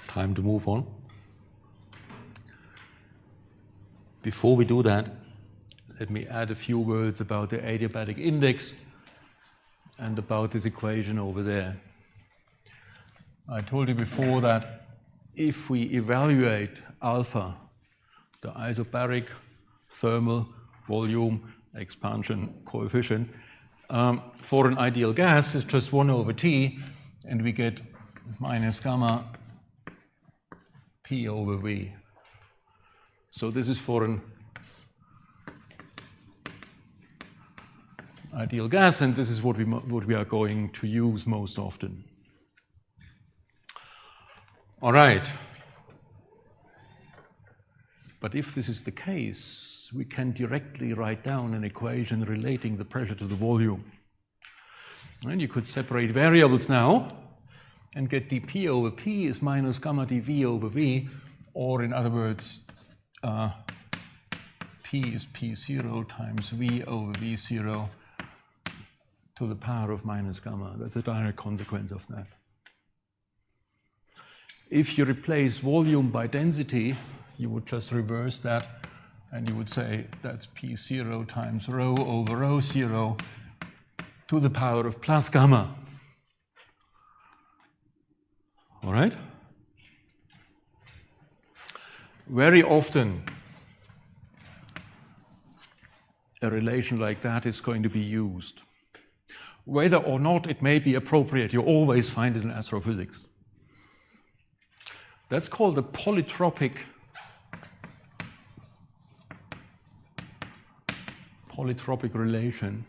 time to move on. Before we do that, let me add a few words about the adiabatic index and about this equation over there. I told you before that if we evaluate alpha, the isobaric thermal volume expansion coefficient, for an ideal gas is just 1 over T, and we get minus gamma P over V. So this is for an ideal gas, and this is what we are going to use most often. All right. But if this is the case, we can directly write down an equation relating the pressure to the volume. And you could separate variables now and get dP over P is minus gamma dV over V, or in other words, P is P0 times V over V0 to the power of minus gamma. That's a direct consequence of that. If you replace volume by density, you would just reverse that, and you would say that's P0 times rho over rho 0 to the power of plus gamma. All right? Very often, a relation like that is going to be used. Whether or not it may be appropriate, you always find it in astrophysics. That's called the polytropic relation.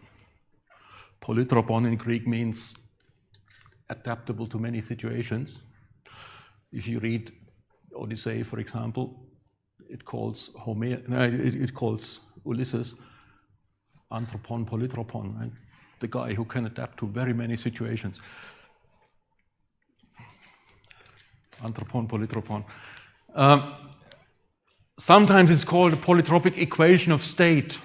Polytropon in Greek means adaptable to many situations. If you read Odyssey, for example, it calls Ulysses anthropon polytropon, right? The guy who can adapt to very many situations. Anthropon polytropon. Sometimes it's called a polytropic equation of state,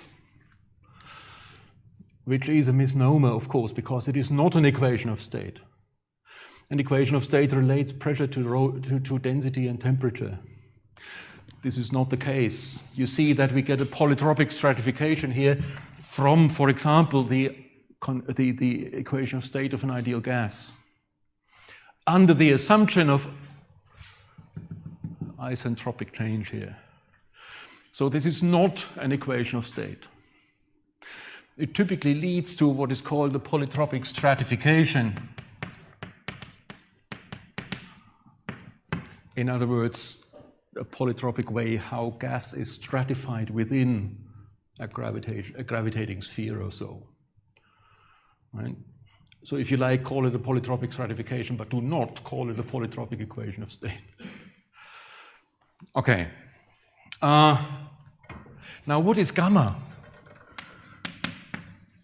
which is a misnomer, of course, because it is not an equation of state. An equation of state relates pressure to density and temperature. This is not the case. You see that we get a polytropic stratification here from, for example, the equation of state of an ideal gas, under the assumption of isentropic change here. So this is not an equation of state. It typically leads to what is called the polytropic stratification. In other words, a polytropic way how gas is stratified within a gravitating sphere or so. Right? So if you like, call it a polytropic stratification, but do not call it a polytropic equation of state. Okay. Now what is gamma?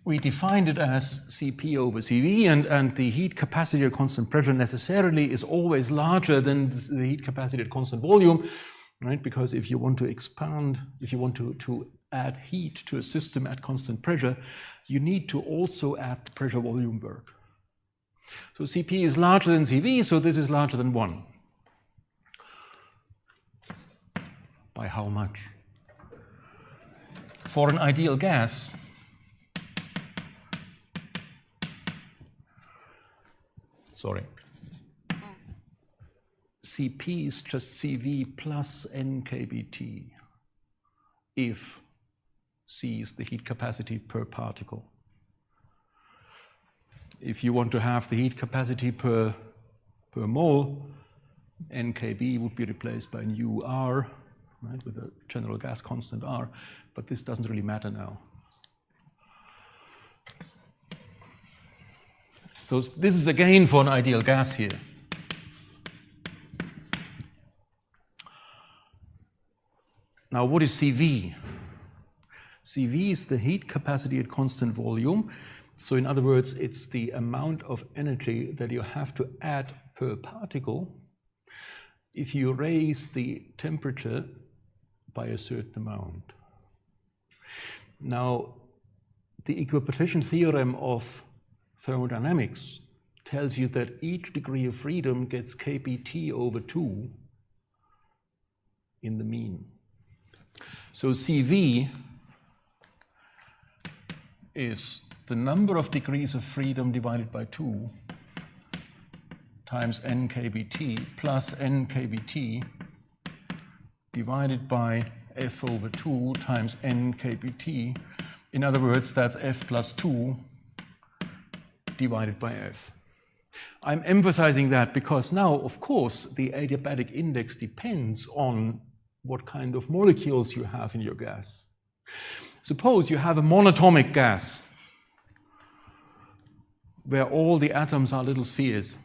We defined it as Cp over Cv, and the heat capacity at constant pressure necessarily is always larger than the heat capacity at constant volume, right? Because if you want to expand, if you want to add heat to a system at constant pressure, you need to also add pressure volume work. So Cp is larger than Cv, so this is larger than 1. By how much? For an ideal gas, Cp is just Cv plus n kBt if C is the heat capacity per particle. If you want to have the heat capacity per mole, nkb would be replaced by nu r, right, with a general gas constant r, but this doesn't really matter now. So this is again for an ideal gas here. Now what is Cv? Cv is the heat capacity at constant volume. So in other words, it's the amount of energy that you have to add per particle if you raise the temperature by a certain amount. Now, the equipartition theorem of thermodynamics tells you that each degree of freedom gets kBt over 2 in the mean. So Cv is the number of degrees of freedom divided by 2 times n kBt plus n kBt divided by f over 2 times n kBt. In other words, that's f plus 2 divided by f. I'm emphasizing that because now, of course, the adiabatic index depends on what kind of molecules you have in your gas. Suppose you have a monatomic gas where all the atoms are little spheres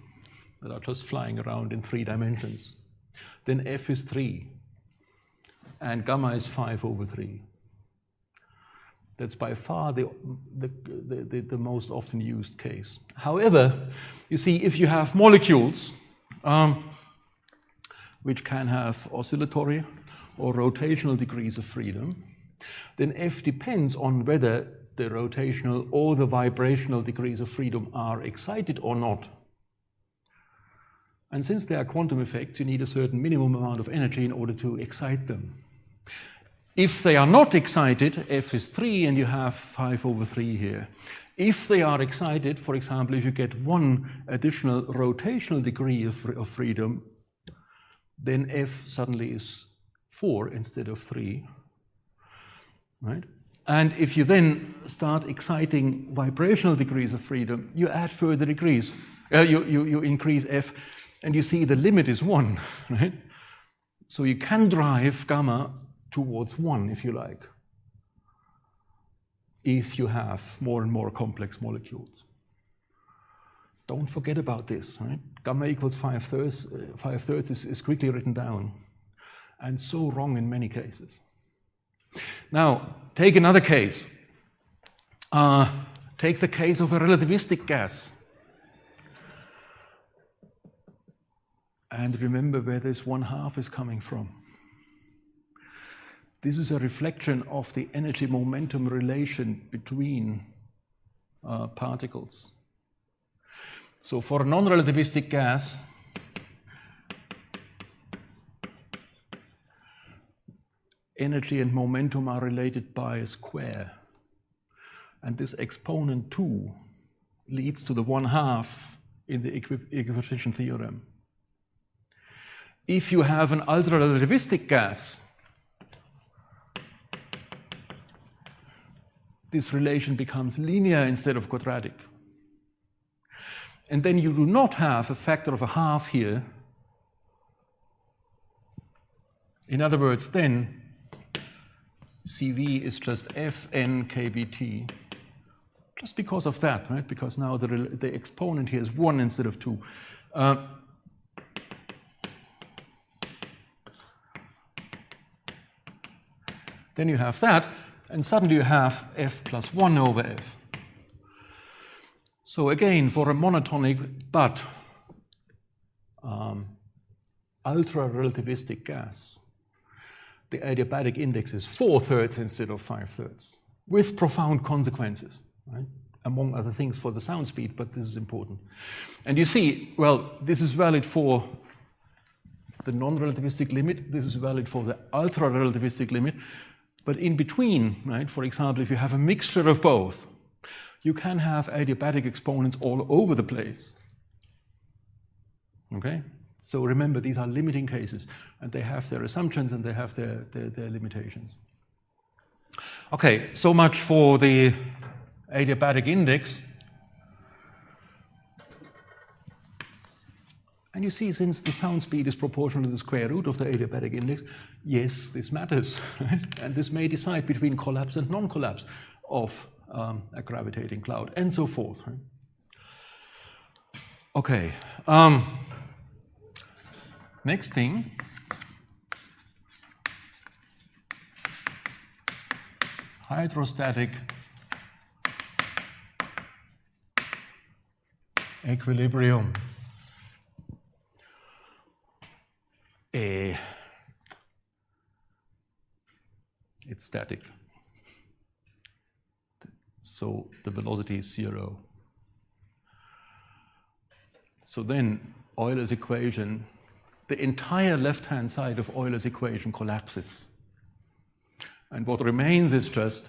that are just flying around in 3 dimensions. Then f is 3 and gamma is 5 over 3. That's by far the most often used case. However, you see, if you have molecules which can have oscillatory or rotational degrees of freedom, then f depends on whether the rotational or the vibrational degrees of freedom are excited or not. And since they are quantum effects, you need a certain minimum amount of energy in order to excite them. If they are not excited, f is 3 and you have 5 over 3 here. If they are excited, for example, if you get 1 additional rotational degree of freedom, then f suddenly is 4 instead of 3, right? And if you then start exciting vibrational degrees of freedom, you add further degrees. You increase f, and you see the limit is 1, right? So you can drive gamma towards 1, if you like, if you have more and more complex molecules. Don't forget about this, right? Gamma equals 5/3 is quickly written down, and so wrong in many cases. Now, take another case. Take the case of a relativistic gas. And remember where this 1/2 is coming from. This is a reflection of the energy-momentum relation between particles. So for a non-relativistic gas, energy and momentum are related by a square. And this exponent 2 leads to the 1/2 in the equivalence theorem. If you have an ultra-relativistic gas, this relation becomes linear instead of quadratic. And then you do not have a factor of 1/2 here. In other words, then Cv is just Fn kBt, just because of that, right? Because now the exponent here is 1 instead of 2. Then you have that, and suddenly you have f plus 1 over f. So again, for a monotonic but ultra-relativistic gas, the adiabatic index is 4/3 instead of 5/3, with profound consequences, right? Among other things for the sound speed, but this is important. And you see, well, this is valid for the non-relativistic limit, this is valid for the ultra-relativistic limit, but in between, right, for example, if you have a mixture of both, you can have adiabatic exponents all over the place. Okay? So remember, these are limiting cases, and they have their assumptions and they have their limitations. Okay, so much for the adiabatic index. And you see, since the sound speed is proportional to the square root of the adiabatic index, yes, this matters, right? And this may decide between collapse and non-collapse of a gravitating cloud, and so forth. Right? Okay. Next thing. Hydrostatic equilibrium. It's static. So the velocity is 0. So then Euler's equation, the entire left-hand side of Euler's equation collapses. And what remains is just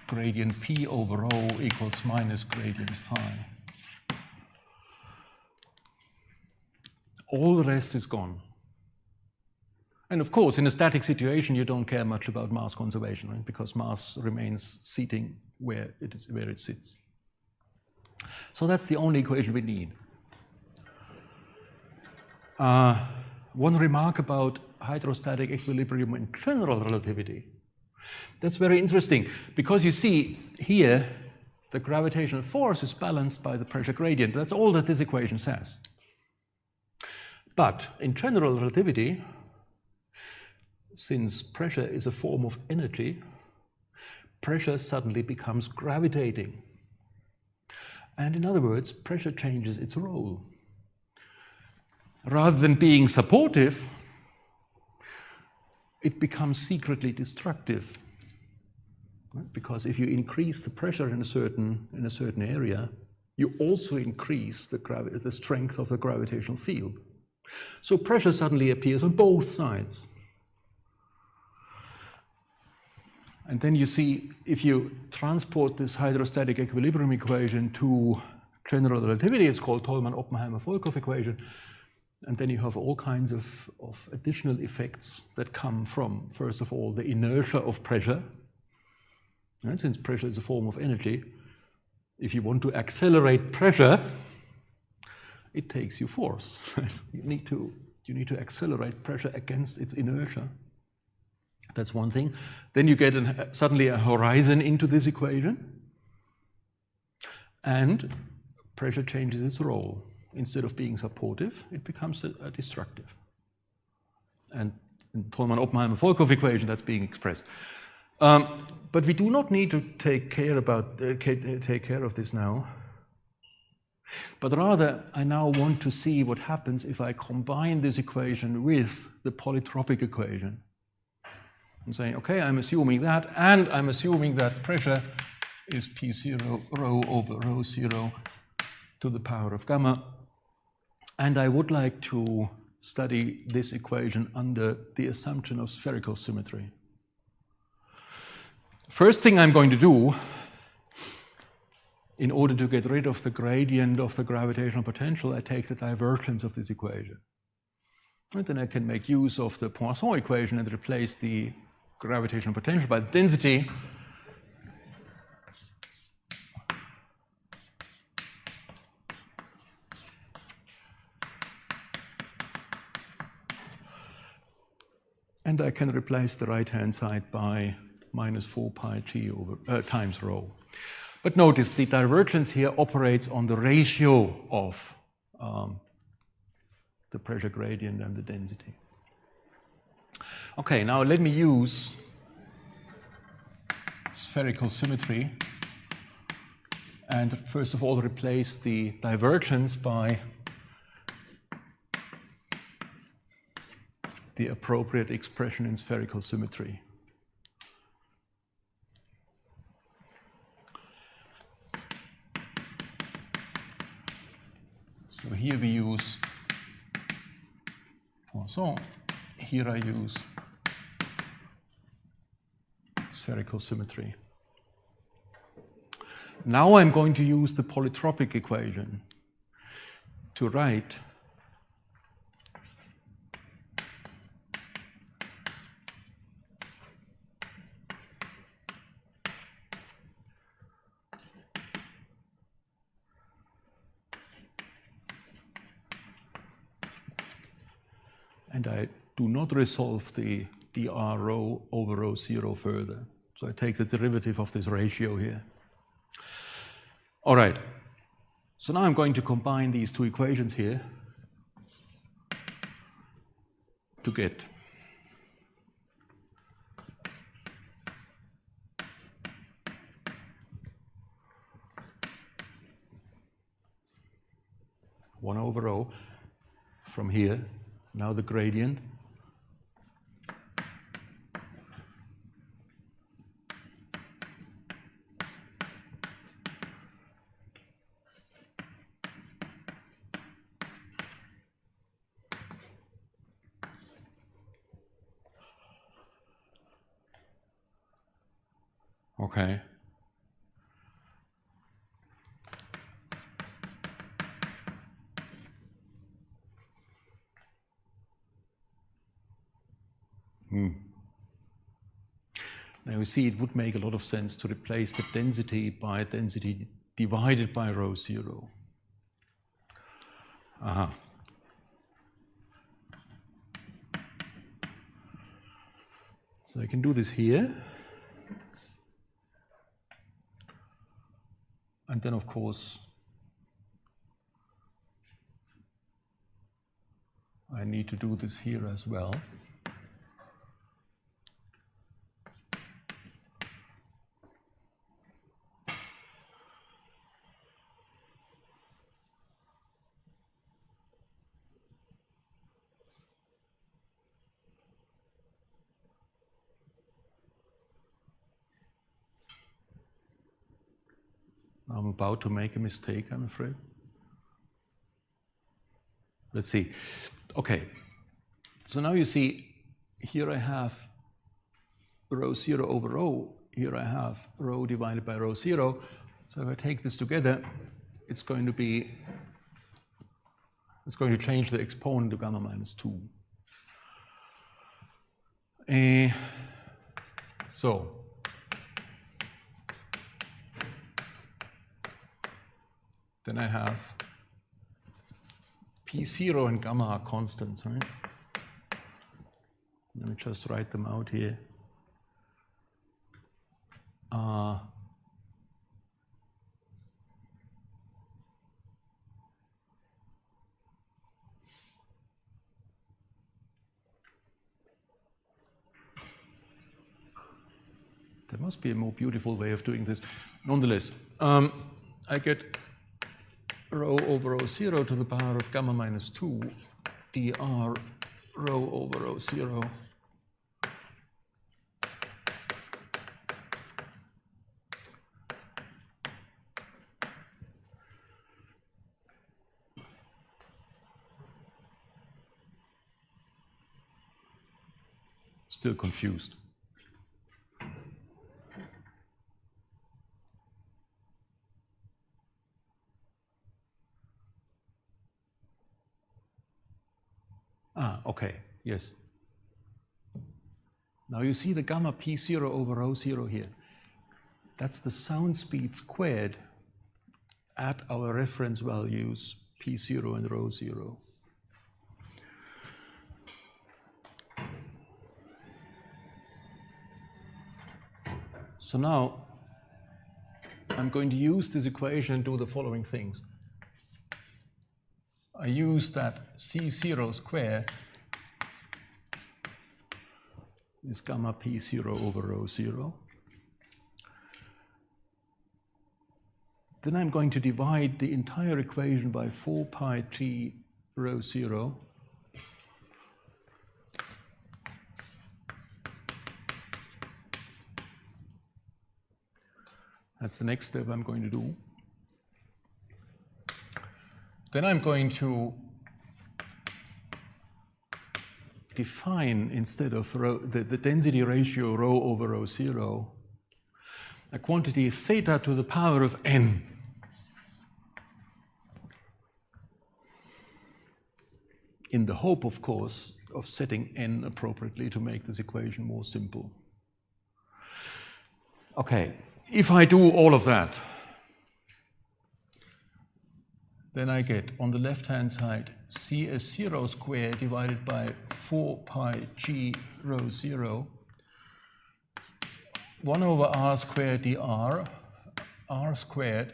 gradient P over rho equals minus gradient phi. All the rest is gone. And of course, in a static situation, you don't care much about mass conservation, right? Because mass remains seating where it sits. So that's the only equation we need. One remark about hydrostatic equilibrium in general relativity. That's very interesting, because you see here, the gravitational force is balanced by the pressure gradient. That's all that this equation says. But in general relativity, since pressure is a form of energy, pressure suddenly becomes gravitating. And in other words, pressure changes its role. Rather than being supportive, it becomes secretly destructive. Right? Because if you increase the pressure in a certain area, you also increase the strength of the gravitational field. So pressure suddenly appears on both sides. And then you see, if you transport this hydrostatic equilibrium equation to general relativity, it's called Tolman-Oppenheimer-Volkoff equation, and then you have all kinds of additional effects that come from, first of all, the inertia of pressure. Right? Since pressure is a form of energy, if you want to accelerate pressure, it takes you force. You need to accelerate pressure against its inertia. That's one thing. Then you get suddenly a horizon into this equation, and pressure changes its role. Instead of being supportive, it becomes destructive. And in Tolman-Oppenheimer-Volkoff equation, that's being expressed. But we do not need to take care of this now. But rather, I now want to see what happens if I combine this equation with the polytropic equation. I'm saying, okay, I'm assuming that, and I'm assuming that pressure is P0 rho over rho 0 to the power of gamma. And I would like to study this equation under the assumption of spherical symmetry. First thing I'm going to do, in order to get rid of the gradient of the gravitational potential, I take the divergence of this equation. And then I can make use of the Poisson equation and replace the gravitational potential by the density. And I can replace the right-hand side by minus 4 pi t over times rho. But notice the divergence here operates on the ratio of the pressure gradient and the density. Okay, now let me use spherical symmetry and first of all replace the divergence by the appropriate expression in spherical symmetry. So here we use Poisson, here I use spherical symmetry. Now I'm going to use the polytropic equation to write and I do not resolve the dr rho over rho 0 further. So I take the derivative of this ratio here. All right. So now I'm going to combine these two equations here to get one over rho from here. Now the gradient Okay. Now you see it would make a lot of sense to replace the density by density divided by rho 0. Aha. So I can do this here. And then of course I need to do this here as well. I'm about to make a mistake, I'm afraid. Let's see. Okay, so now you see, here I have rho 0 over rho. Here I have rho divided by rho 0. So if I take this together, it's going to change the exponent to gamma minus 2. So then I have P0 and gamma are constants, right? Let me just write them out here. There must be a more beautiful way of doing this. Nonetheless, I get rho over rho 0 to the power of gamma minus 2 dr rho over rho 0 Still confused. Okay, yes. Now you see the gamma P0 over rho 0 here. That's the sound speed squared at our reference values P0 and rho 0. So now I'm going to use this equation and do the following things. I use that C0 squared is gamma P0 over rho 0. Then I'm going to divide the entire equation by 4 pi t rho 0. That's the next step I'm going to do. Then I'm going to define, instead of the density ratio rho over rho 0, a quantity theta to the power of n. In the hope, of course, of setting n appropriately to make this equation more simple. Okay, if I do all of that, then I get, on the left-hand side, CS0 squared divided by 4 pi g rho 0, 1 over r squared dr, r squared,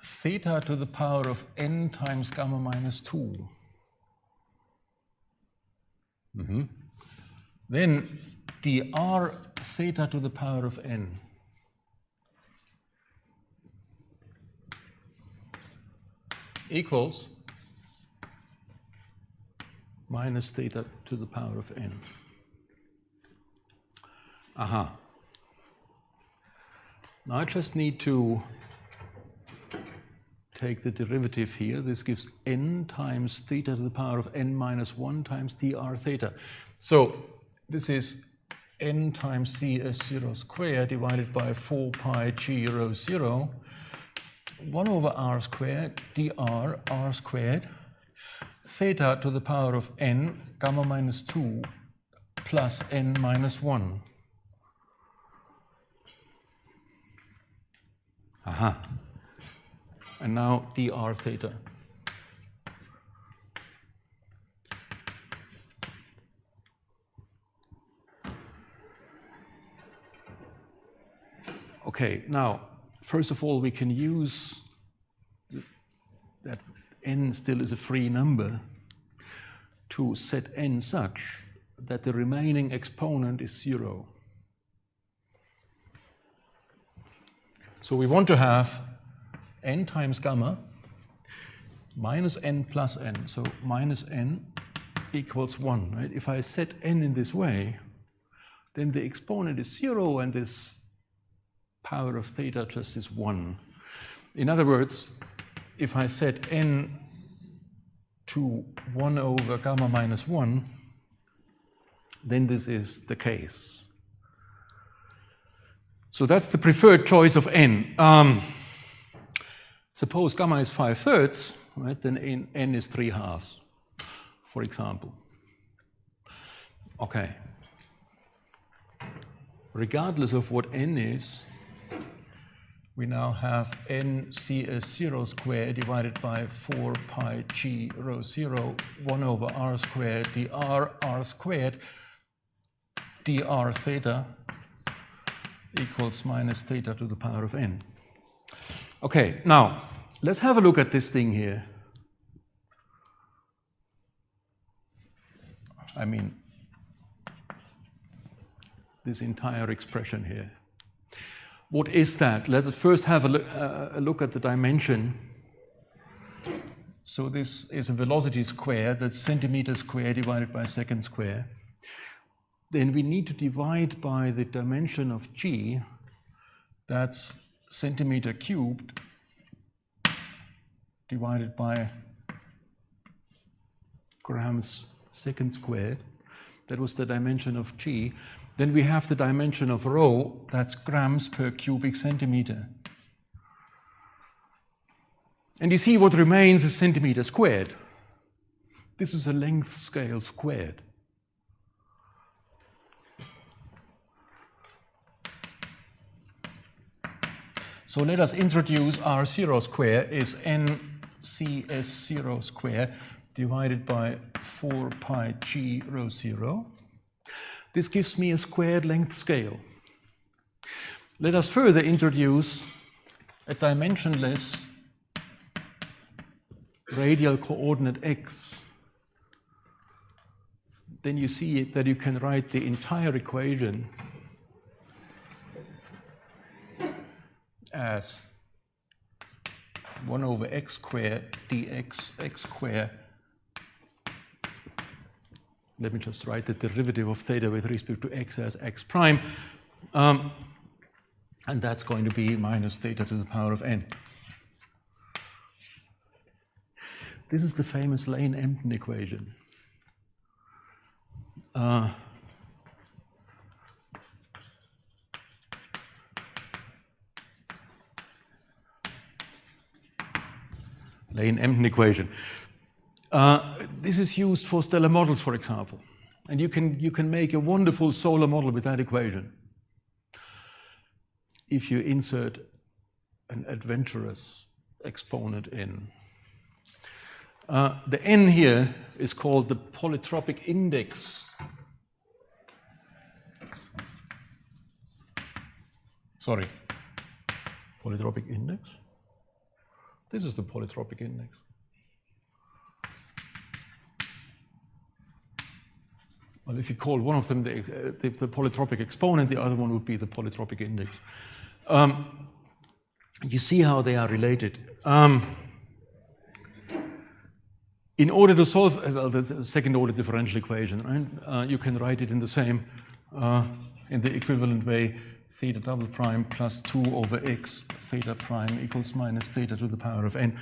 theta to the power of n times gamma minus 2. Then dr theta to the power of n. Equals minus theta to the power of n. Aha. Now I just need to take the derivative here. This gives n times theta to the power of n minus 1 times dr theta. So this is n times c s0 squared divided by 4 pi g rho 0, 1 over r squared dr r squared theta to the power of n gamma minus 2 plus n minus 1. Aha. And now dr theta. Okay, now, first of all, we can use that n still is a free number to set n such that the remaining exponent is 0. So we want to have n times gamma minus n plus n. So minus n equals 1, right? If I set n in this way, then the exponent is 0 and this power of theta just is 1. In other words, if I set n to 1 over gamma minus 1, then this is the case. So that's the preferred choice of n. Suppose gamma is 5/3, right? Then n is 3/2, for example. Okay. Regardless of what n is, we now have n cs0 squared divided by 4 pi g rho 0, 1 over r squared dr r squared dr theta equals minus theta to the power of n. Okay, now let's have a look at this thing here. I mean, this entire expression here. What is that? Let's first have a look at the dimension. So this is a velocity square, that's centimeter square divided by second square. Then we need to divide by the dimension of g, that's centimeter cubed divided by grams second squared. That was the dimension of g. Then we have the dimension of rho, that's grams per cubic centimeter. And you see what remains is centimeter squared. This is a length scale squared. So let us introduce r0 square is n cs0 square divided by 4 pi g rho 0. This gives me a squared length scale. Let us further introduce a dimensionless radial coordinate x. Then you see that you can write the entire equation as 1 over x squared dx x squared. Let me just write the derivative of theta with respect to x as x prime. And that's going to be minus theta to the power of n. This is the famous Lane-Empton equation. Lane-Empton equation. This is used for stellar models, for example. And you can make a wonderful solar model with that equation if you insert an adventurous exponent in. The n here is called the polytropic index. Sorry, polytropic index? This is the polytropic index. Well, if you call one of them the polytropic exponent, the other one would be the polytropic index. You see how they are related. In order to solve, well, that's a second order differential equation, right? You can write it in the same, in the equivalent way, theta double prime plus 2 over x theta prime equals minus theta to the power of n.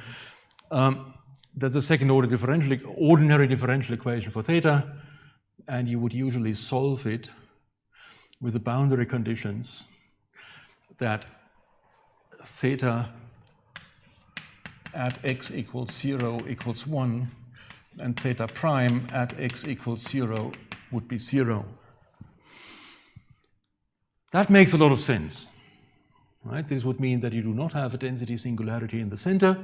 That's a second order differential, ordinary differential equation for theta, and you would usually solve it with the boundary conditions that theta at x equals 0 equals 1 and theta prime at x equals 0 would be 0. That makes a lot of sense. Right? This would mean that you do not have a density singularity in the center,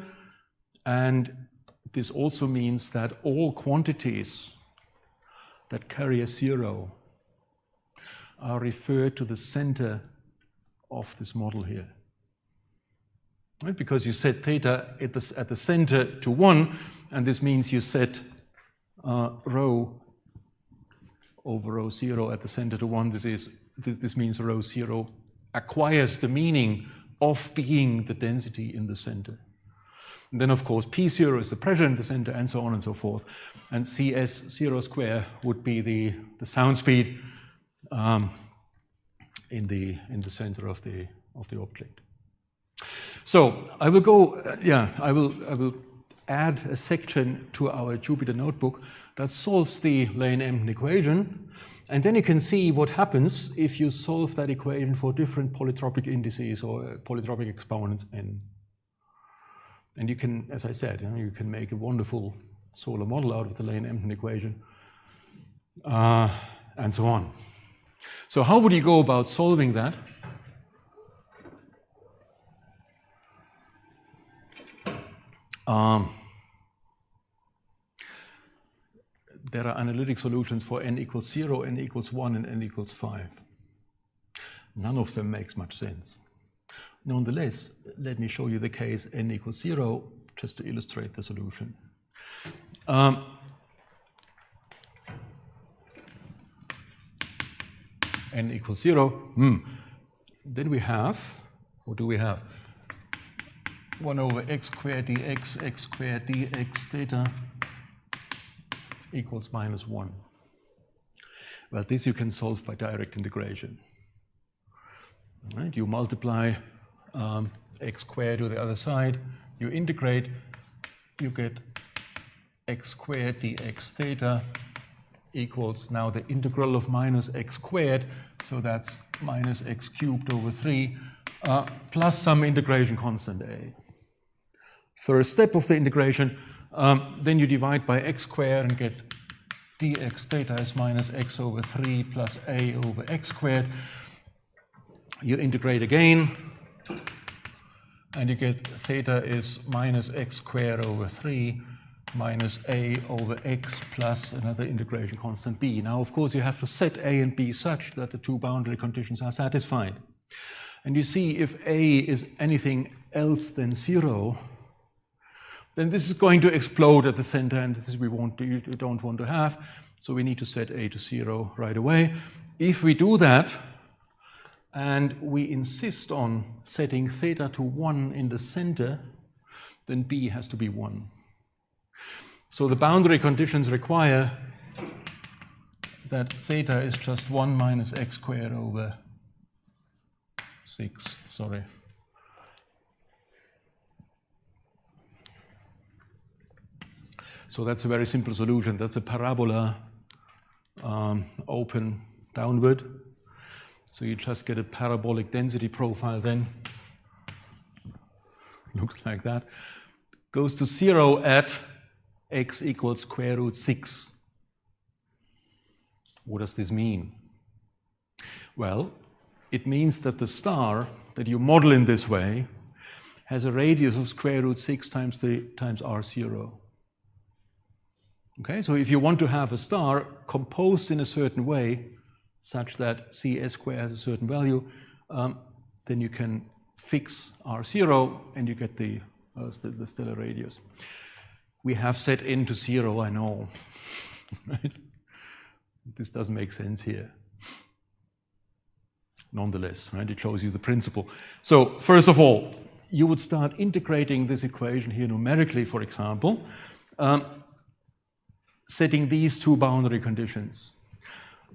and this also means that all quantities that carry a 0 are referred to the center of this model here. Right? Because you set theta at the center to 1, and this means you set rho over rho 0 at the center to 1. This means rho 0 acquires the meaning of being the density in the center. And then, of course, P0 is the pressure in the center, and so on and so forth. And CS0 square would be the sound speed in the center of the object. So I will go. I will add a section to our Jupyter notebook that solves the Lane-Emden equation, and then you can see what happens if you solve that equation for different polytropic indices or polytropic exponents n. And you can, as I said, you can make a wonderful solar model out of the Lane-Emden equation, and so on. So how would you go about solving that? There are analytic solutions for n equals 0, n equals 1, and n equals 5. None of them makes much sense. Nonetheless, let me show you the case n equals 0, just to illustrate the solution. N equals 0. Then we have, what do we have? 1 over x squared dx, x squared dx theta equals minus 1. Well, this you can solve by direct integration. Right? You multiply x squared to the other side, you integrate, you get x squared dx theta equals now the integral of minus x squared, so that's minus x cubed over 3, plus some integration constant a. First step of the integration, then you divide by x squared and get dx theta is minus x over 3 plus a over x squared. You integrate again, and you get theta is minus x squared over 3 minus a over x plus another integration constant b. Now, of course, you have to set a and b such that the two boundary conditions are satisfied. And you see if a is anything else than 0, then this is going to explode at the center, and this we don't want to have. So we need to set a to 0 right away. If we do that, and we insist on setting theta to 1 in the center, then b has to be 1. So the boundary conditions require that theta is just 1 minus x squared over 6, sorry. So that's a very simple solution. That's a parabola open downward. So you just get a parabolic density profile then. Looks like that. Goes to 0 at x equals square root 6. What does this mean? Well, it means that the star that you model in this way has a radius of square root 6 times r0. Okay, so if you want to have a star composed in a certain way, such that cs squared has a certain value, then you can fix r0 and you get the stellar radius. We have set n to 0, I know. Right? This doesn't make sense here. Nonetheless, right, it shows you the principle. So first of all, you would start integrating this equation here numerically, for example, setting these two boundary conditions.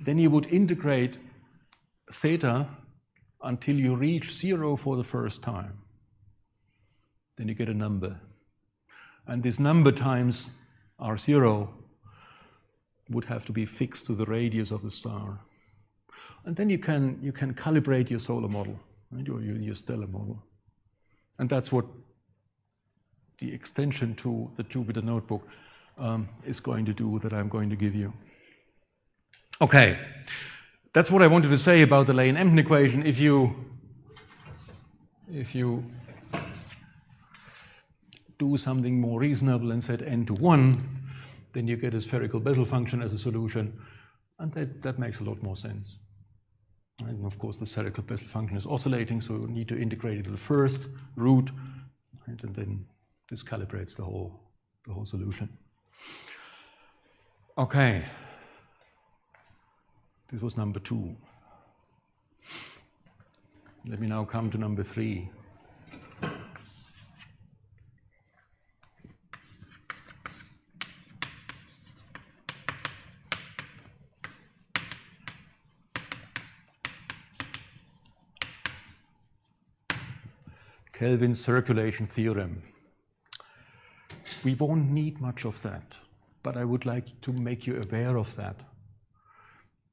Then you would integrate theta until you reach 0 for the first time. Then you get a number. And this number times r0 would have to be fixed to the radius of the star. And then you can calibrate your solar model, right? Your stellar model. And that's what the extension to the Jupyter notebook is going to do, that I'm going to give you. Okay, that's what I wanted to say about the Lane-Emden equation. If you do something more reasonable and set n to 1, then you get a spherical Bessel function as a solution, and that makes a lot more sense. Right? And of course, the spherical Bessel function is oscillating, so you need to integrate it to the first root, right? And then this calibrates the whole solution. Okay, this was number 2. Let me now come to number 3. Kelvin's circulation theorem. We won't need much of that, but I would like to make you aware of that,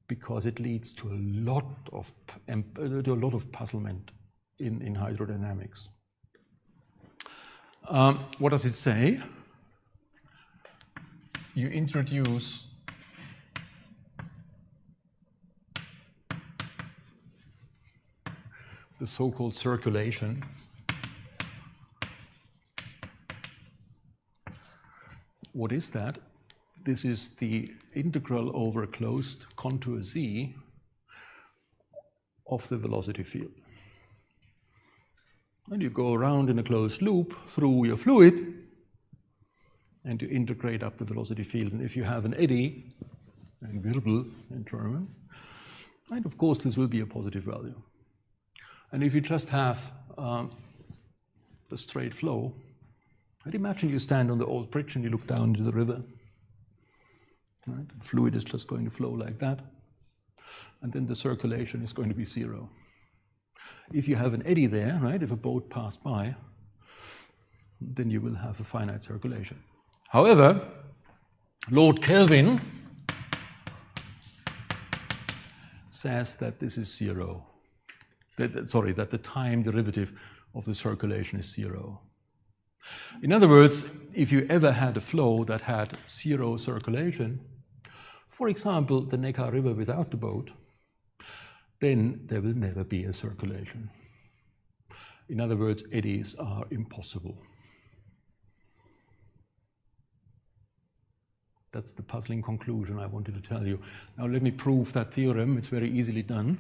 because it leads to a lot of puzzlement in hydrodynamics. What does it say? You introduce the so-called circulation. What is that? This is the integral over a closed contour Z of the velocity field. And you go around in a closed loop through your fluid, and you integrate up the velocity field. And if you have an eddy, ein Wirbel in German, and of course this will be a positive value. And if you just have the straight flow, and imagine you stand on the old bridge and you look down into the river. Right? The fluid is just going to flow like that. And then the circulation is going to be 0. If you have an eddy there, right, if a boat passed by, then you will have a finite circulation. However, Lord Kelvin says that this is 0. That the time derivative of the circulation is 0. In other words, if you ever had a flow that had 0 circulation, for example, the Neckar River without the boat, then there will never be a circulation. In other words, eddies are impossible. That's the puzzling conclusion I wanted to tell you. Now let me prove that theorem. It's very easily done.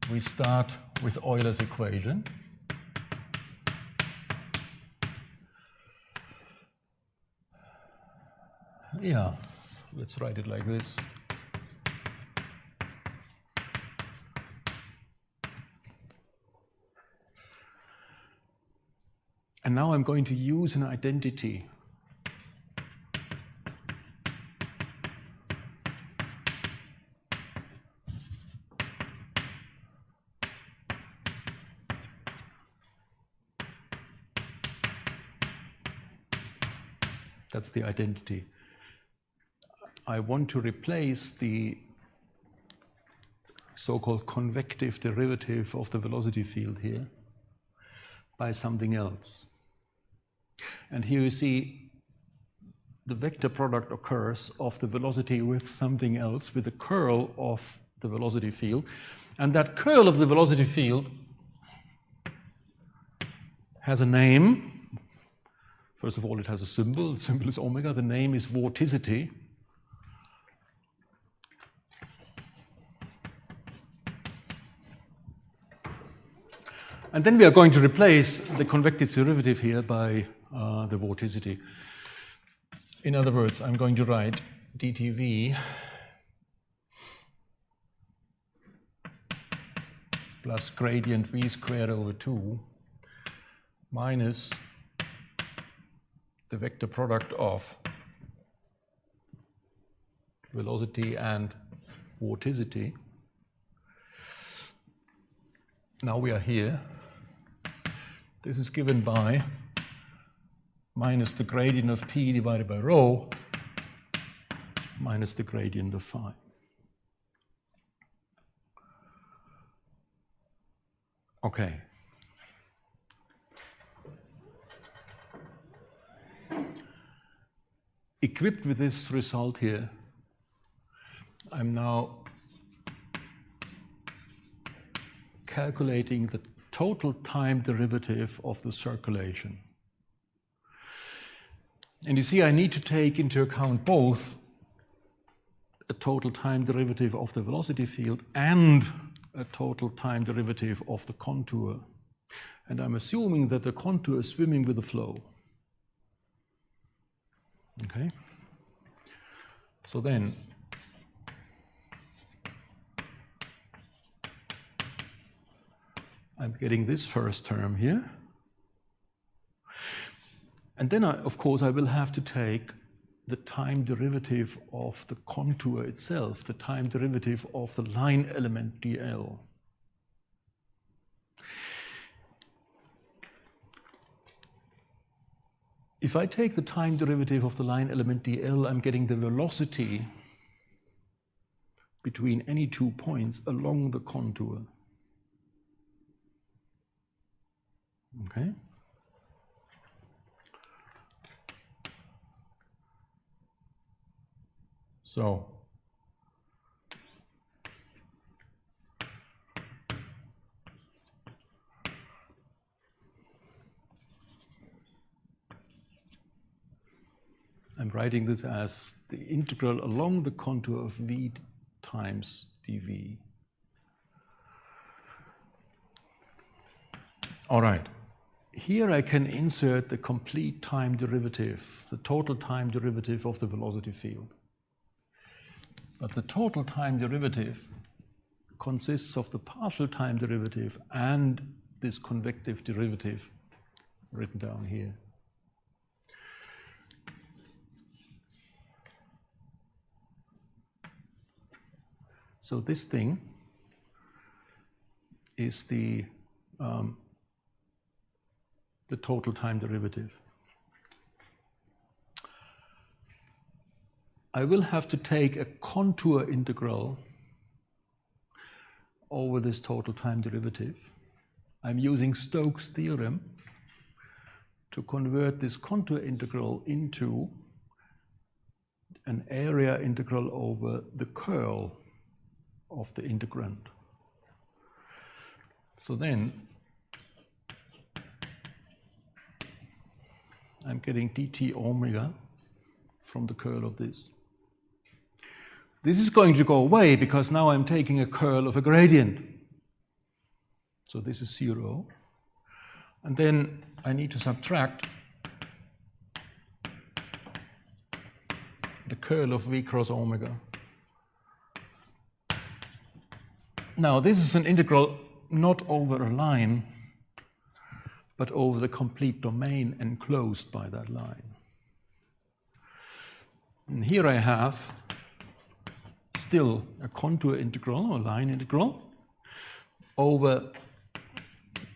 We start with Euler's equation. Yeah, let's write it like this. And now I'm going to use an identity. That's the identity. I want to replace the so-called convective derivative of the velocity field here by something else. And here you see the vector product occurs of the velocity with something else, with the curl of the velocity field. And that curl of the velocity field has a name. First of all, it has a symbol. The symbol is omega. The name is vorticity. And then we are going to replace the convective derivative here by the vorticity. In other words, I'm going to write dTV plus gradient v squared over 2 minus the vector product of velocity and vorticity. Now we are here. This is given by minus the gradient of p divided by rho minus the gradient of phi. Okay. Equipped with this result here, I'm now calculating the total time derivative of the circulation. And you see, I need to take into account both a total time derivative of the velocity field and a total time derivative of the contour. And I'm assuming that the contour is swimming with the flow. Okay? So then, I'm getting this first term here. And then, of course, I will have to take the time derivative of the contour itself, the time derivative of the line element dl. If I take the time derivative of the line element dl, I'm getting the velocity between any 2 points along the contour. Okay? So, I'm writing this as the integral along the contour of v times dv. All right. Here I can insert the complete time derivative, the total time derivative of the velocity field. But the total time derivative consists of the partial time derivative and this convective derivative written down here. So this thing is the total time derivative. I will have to take a contour integral over this total time derivative. I'm using Stokes' theorem to convert this contour integral into an area integral over the curl of the integrand. So then I'm getting dt omega from the curl of this. This is going to go away because now I'm taking a curl of a gradient. So this is 0. And then I need to subtract the curl of v cross omega. Now this is an integral not over a line, but over the complete domain enclosed by that line. And here I have still a contour integral or line integral over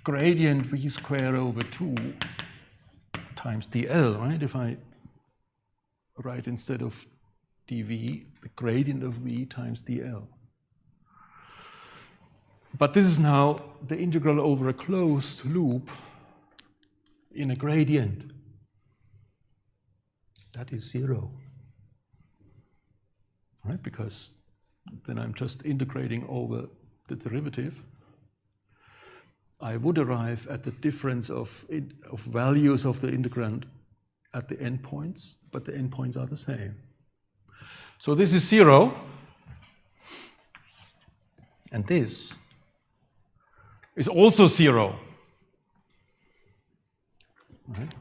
gradient v square over 2 times dl, right? If I write instead of dv, the gradient of v times dl. But this is now the integral over a closed loop in a gradient. That is 0. Right? Because then I'm just integrating over the derivative. I would arrive at the difference of values of the integrand at the endpoints, but the endpoints are the same. So this is 0, and this is also 0. Right?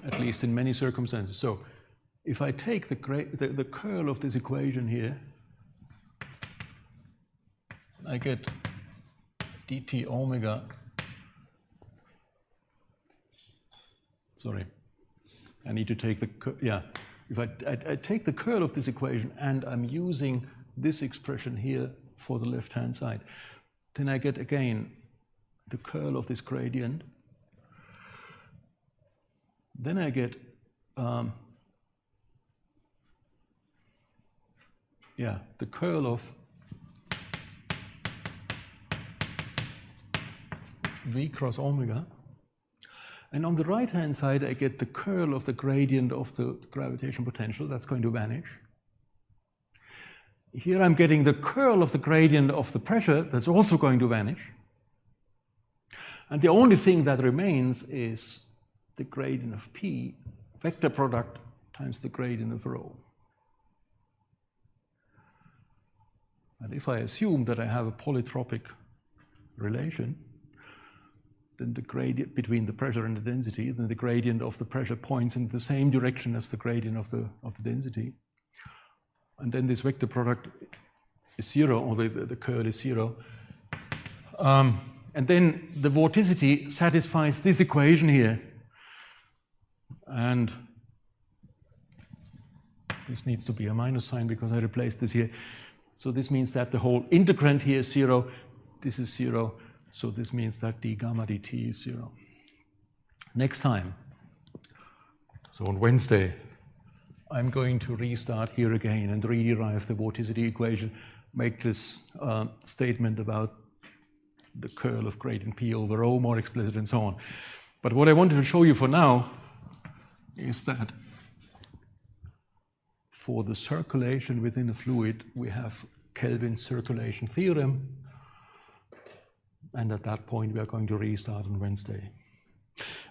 At least in many circumstances. So if I take the curl of this equation here, I get dt omega. Sorry, I need to take the, yeah. If I take the curl of this equation and I'm using this expression here for the left-hand side, then I get again the curl of this gradient. Then I get the curl of V cross omega. And on the right-hand side, I get the curl of the gradient of the gravitational potential. That's going to vanish. Here I'm getting the curl of the gradient of the pressure. That's also going to vanish. And the only thing that remains is the gradient of P, vector product, times the gradient of rho. And if I assume that I have a polytropic relation, then the gradient between the pressure and the density, then the gradient of the pressure points in the same direction as the gradient of the density. And then this vector product is zero, or the curl is zero. And then the vorticity satisfies this equation here. And this needs to be a minus sign because I replaced this here. So this means that the whole integrand here is zero. This is zero. So this means that d gamma dt is zero. Next time, so on Wednesday, I'm going to restart here again and re-derive the vorticity equation, make this statement about the curl of gradient P over rho more explicit and so on. But what I wanted to show you for now is that for the circulation within a fluid, we have Kelvin's circulation theorem. And at that point, we are going to restart on Wednesday.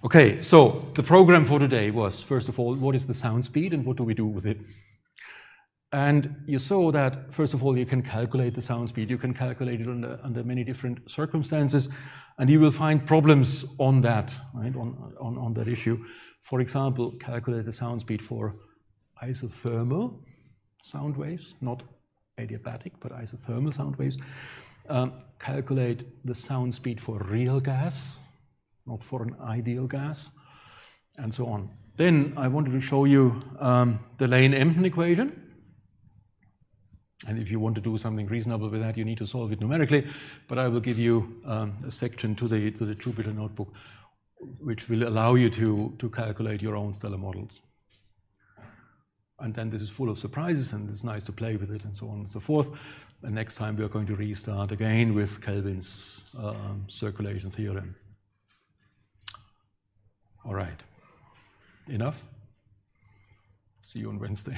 Okay, so the program for today was, first of all, what is the sound speed and what do we do with it? And you saw that, first of all, you can calculate the sound speed. You can calculate it under many different circumstances, and you will find problems on that, right, on that issue. For example, calculate the sound speed for isothermal sound waves, not adiabatic, but isothermal sound waves. Calculate the sound speed for real gas, not for an ideal gas, and so on. Then I wanted to show you the Lane-Emden equation. And if you want to do something reasonable with that, you need to solve it numerically. But I will give you a section to the Jupyter notebook, which will allow you to calculate your own stellar models. And then this is full of surprises, and it's nice to play with it, and so on and so forth. And next time we are going to restart again with Kelvin's circulation theorem. All right. Enough? See you on Wednesday.